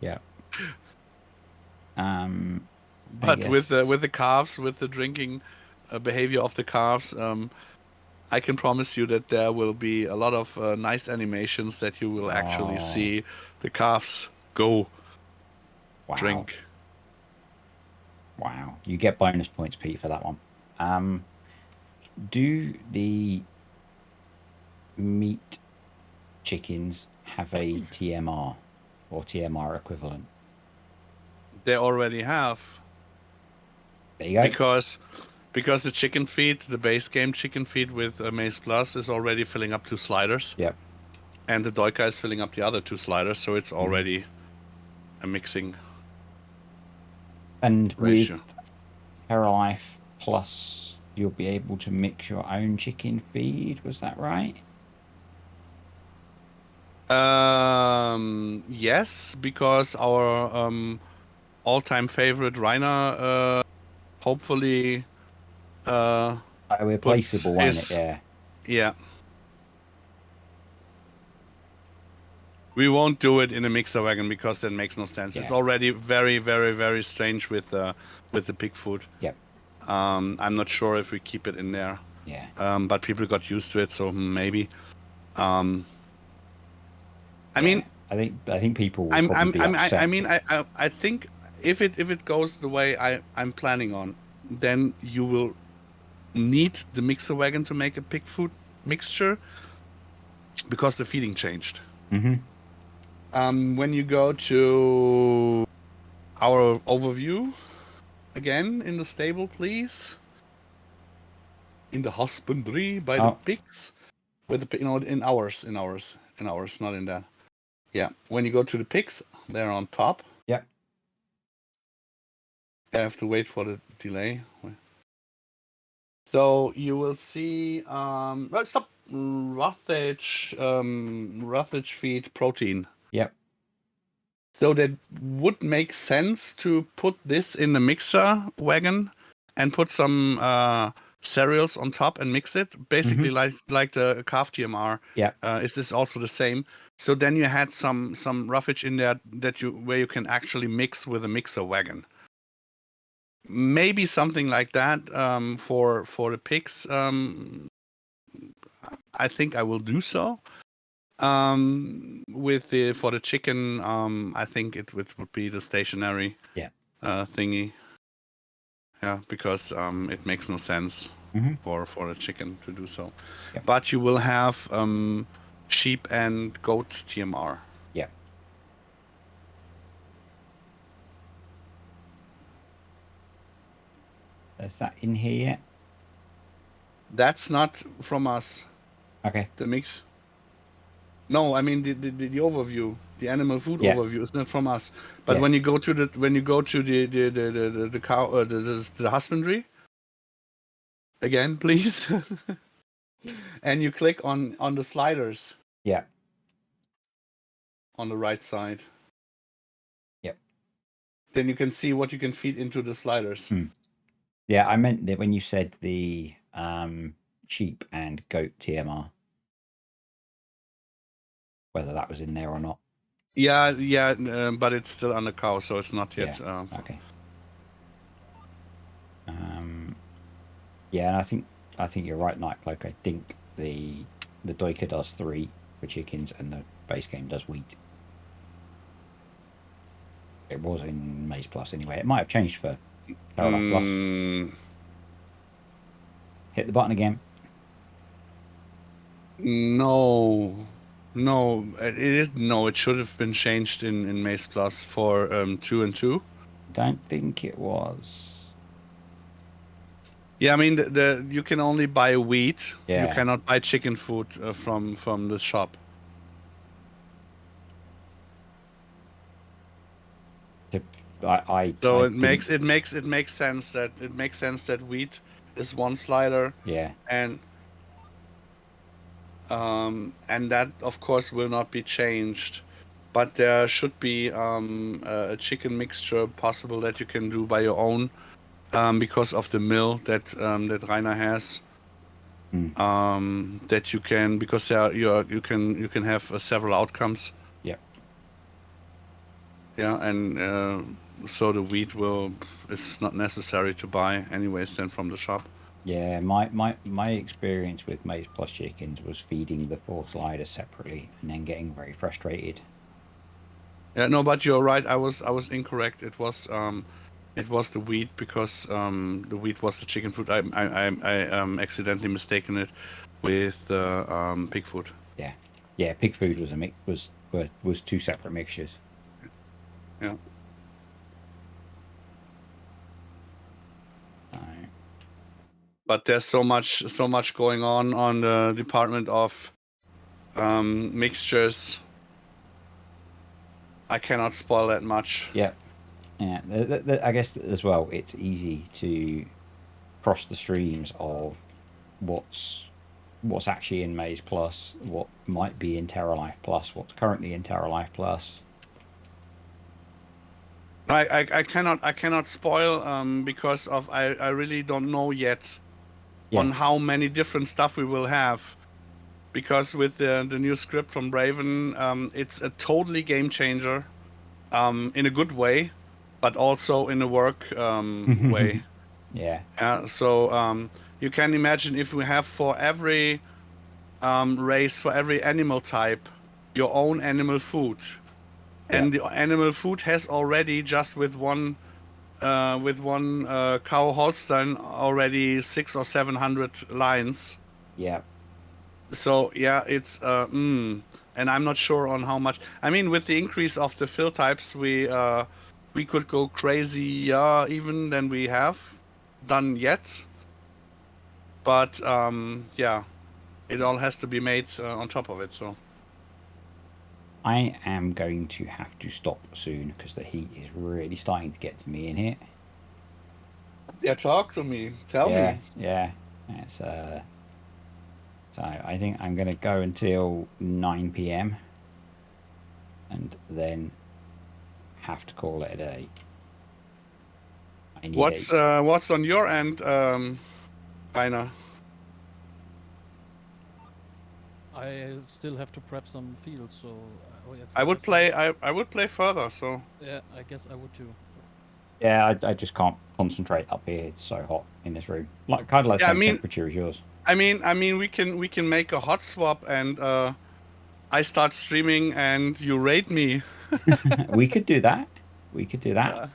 yeah. But with the calves, with the drinking behavior of the calves, I can promise you that there will be a lot of nice animations that you will actually see the calves go drink. Wow. You get bonus points, Pete, for that one. Do the meat chickens have a TMR or TMR equivalent? They already have. There you go. Because the chicken feed, the base game chicken feed with Maze Plus is already filling up 2 sliders. Yep. And the Doika is filling up the other 2 sliders, so it's already a mixing and ratio. With Terralife Plus, you'll be able to mix your own chicken feed. Was that right? Yes, because our all-time favorite Rainer hopefully replaceable, won't it? Yeah. Yeah. We won't do it in a mixer wagon because that makes no sense. Yeah. It's already very, very, very strange with the pig food. Yep. I'm not sure if we keep it in there. Yeah. But people got used to it, so maybe. I mean, I think people will probably be upset. I think if it goes the way I'm planning on, then you will need the mixer wagon to make a pig food mixture because the feeding changed. Mm-hmm. When you go to our overview, again in the stable, please. In the husbandry by the pigs, with the in ours, not in that. Yeah, when you go to the pigs, they're on top. Yep. I have to wait for the delay. So you will see. Stop. Roughage feed protein. Yep. So that would make sense to put this in the mixer wagon and put some cereals on top and mix it. Basically, like the calf TMR. Yeah. Is this also the same? So then you had some roughage in there where you can actually mix with a mixer wagon. Maybe something like that for the pigs. I think I will do so. For the chicken, I think it would be the stationary thingy. Yeah, because it makes no sense for the chicken to do so. Yep. But you will have sheep and goat TMR. Yeah. Is that in here yet? That's not from us. Okay. The mix. No, I mean the overview, the animal food overview is not from us. But when you go to the cow the husbandry, again, please, and you click on the sliders. Yeah. On the right side. Yep. Then you can see what you can feed into the sliders. Yeah, I meant that when you said the sheep and goat TMR. Whether that was in there or not. Yeah, but it's still on the cow, so it's not yet. Okay. Yeah, and I think you're right, Nightcloak. I think the Doika does 3 for chickens, and the base game does wheat. It was in Maize Plus anyway. It might have changed for Terralife Plus. Hit the button again. No, it is no. It should have been changed in Maize Plus for 2 and 2. Don't think it was. Yeah, I mean you can only buy wheat. Yeah. You cannot buy chicken food from the shop. So it makes sense that wheat is one slider. Yeah. And that of course will not be changed, but there should be a chicken mixture possible that you can do by your own, because of the mill that Rainer has. That you can, because you can have several outcomes. Yeah. Yeah, and so the wheat is not necessary to buy anyways then from the shop. Yeah, my experience with Maize Plus chickens was feeding the 4 sliders separately and then getting very frustrated. Yeah, no, but you're right. I was incorrect. It was the wheat, because the wheat was the chicken food. I accidentally mistaken it with pig food. Yeah, pig food was 2 separate mixtures. Yeah. But there's so much going on the department of mixtures. I cannot spoil that much. Yeah. I guess as well, it's easy to cross the streams of what's actually in Maize Plus, what might be in Terralife Plus, what's currently in Terralife Plus. I cannot spoil because of I really don't know yet on how many different stuff we will have, because with the new script from Raven, it's a totally game changer, in a good way, but also in a work way. Yeah. So you can imagine if we have for every race, for every animal type, your own animal food, and the animal food has already just with one cow Holstein already 600 or 700 lines. Yeah. So yeah, it's and I'm not sure on how much. I mean, with the increase of the fill types, we we could go crazy even than we have done yet. But yeah, it all has to be made on top of it. So I am going to have to stop soon because the heat is really starting to get to me in here. yeah, talk to me. Tell me. Yeah. It's so I think I'm going to go until 9 p.m. and then have to call it a day. I need What's on your end, Rainer? I still have to prep some fields, so I would play. I would play further. So yeah, I guess I would too. Yeah, I just can't concentrate up here. It's so hot in this room. Like kind of like the same temperature as yours. I mean, we can make a hot swap, and I start streaming, and you raid me. We could do that. We could do that.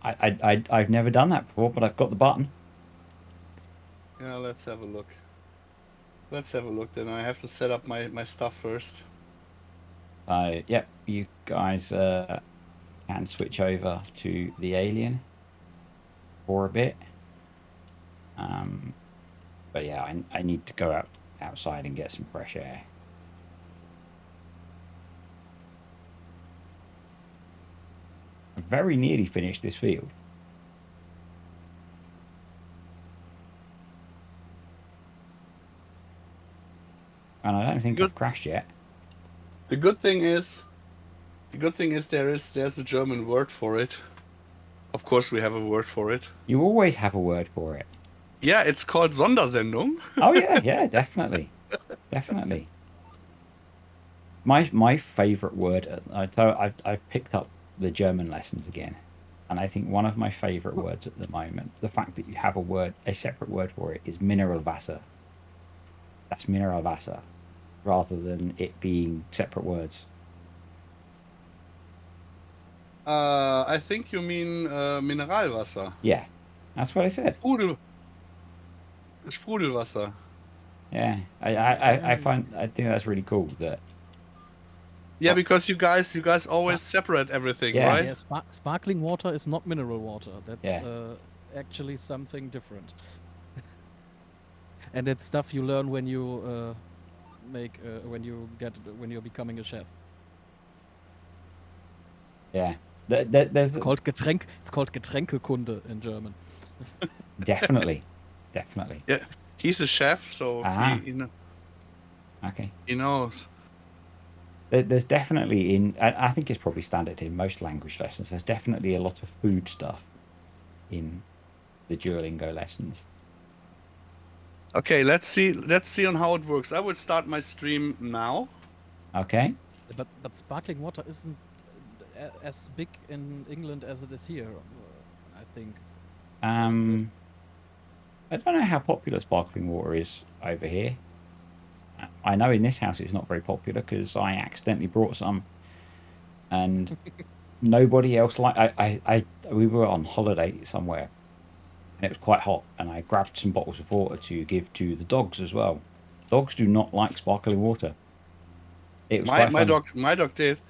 I've never done that before, but I've got the button. Yeah, let's have a look. Let's have a look. Then I have to set up my stuff first. Yep, you guys can switch over to the alien for a bit. But yeah, I need to go outside and get some fresh air. I very nearly finished this field. And I don't think I've crashed yet. The good thing is there's a German word for it. Of course, we have a word for it. You always have a word for it. Yeah, it's called Sondersendung. Oh yeah, definitely, definitely. My favorite word. So I've picked up the German lessons again, and I think one of my favorite words at the moment, the fact that you have a separate word for it, is Mineralwasser. That's Mineralwasser, rather than it being separate words. I think you mean Mineralwasser. Yeah, that's what I said. Sprudelwasser. Yeah, I think that's really cool that. Yeah, because you guys always separate everything, right? Yeah, sparkling water is not mineral water. That's actually something different. And it's stuff you learn when you when you're becoming a chef. Yeah, it's called Getränkekunde in German. Definitely. Yeah, he's a chef, so he knows. There's definitely I think it's probably standard in most language lessons. There's definitely a lot of food stuff in the Duolingo lessons. Okay, let's see on how it works. I would start my stream now. Okay. But sparkling water isn't as big in England as it is here, I think. I don't know how popular sparkling water is over here. I know in this house it's not very popular because I accidentally brought some, and nobody else we were on holiday somewhere, and it was quite hot, and I grabbed some bottles of water to give to the dogs as well. Dogs do not like sparkling water. It was my dog did,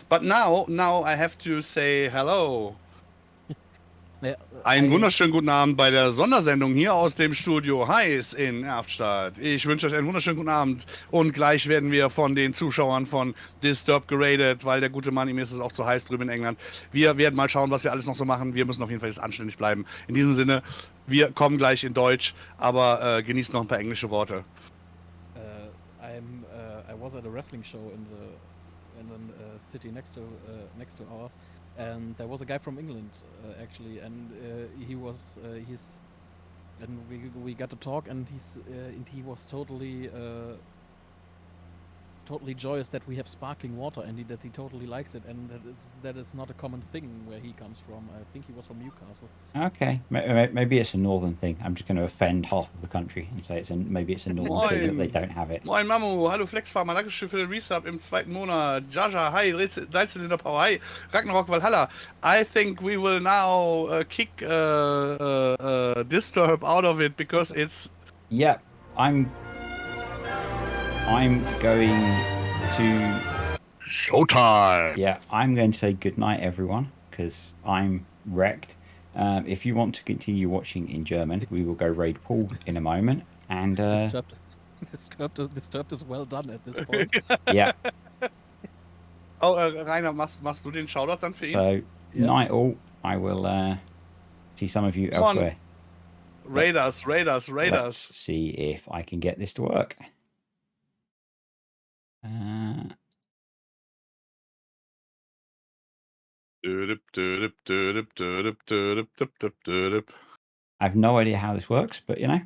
but now I have to say hello. Einen wunderschönen guten Abend bei der Sondersendung hier aus dem Studio Heiß in Erftstadt. Ich wünsche euch einen wunderschönen guten Abend und gleich werden wir von den Zuschauern von Disturbed geradet, weil der gute Mann, ihm ist es auch zu heiß drüben in England. Wir werden mal schauen, was wir alles noch so machen. Wir müssen auf jeden Fall jetzt anständig bleiben. In diesem Sinne, wir kommen gleich in Deutsch, aber genießt noch ein paar englische Worte. I was at a wrestling show in the city next to ours. And there was a guy from England, actually, and we got to talk, and he was totally joyous that we have sparkling water, and that he totally likes it, and that it's not a common thing where he comes from. I think he was from Newcastle. Okay, maybe it's a northern thing. I'm just going to offend half of the country and say maybe it's a northern thing that they don't have it. Moin Mamu, hallo Flexfarmer, dankeschön für den Resub im 2. Monat. Jaja, hi, 13 in der Power, hi, Ragnarok Valhalla. I think we will now kick Disturb out of it because it's... Yeah, I'm going to... Showtime! Yeah, I'm going to say goodnight, everyone, because I'm wrecked. If you want to continue watching in German, we will go raid Paul in a moment. And Disturbed is well done at this point. yeah. Oh, Rainer, machst du den Shoutout dann für ihn? So, night all. I will see some of you Come on. elsewhere. Raid us. Let's see if I can get this to work. I have no idea how this works, but you know.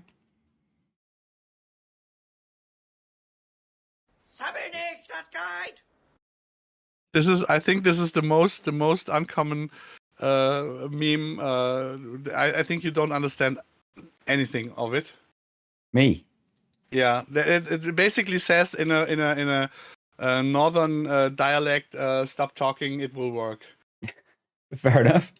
I think this is the most uncommon meme. I think you don't understand anything of it. Me? Yeah, it basically says in a northern dialect, "Stop talking, it will work." Fair enough.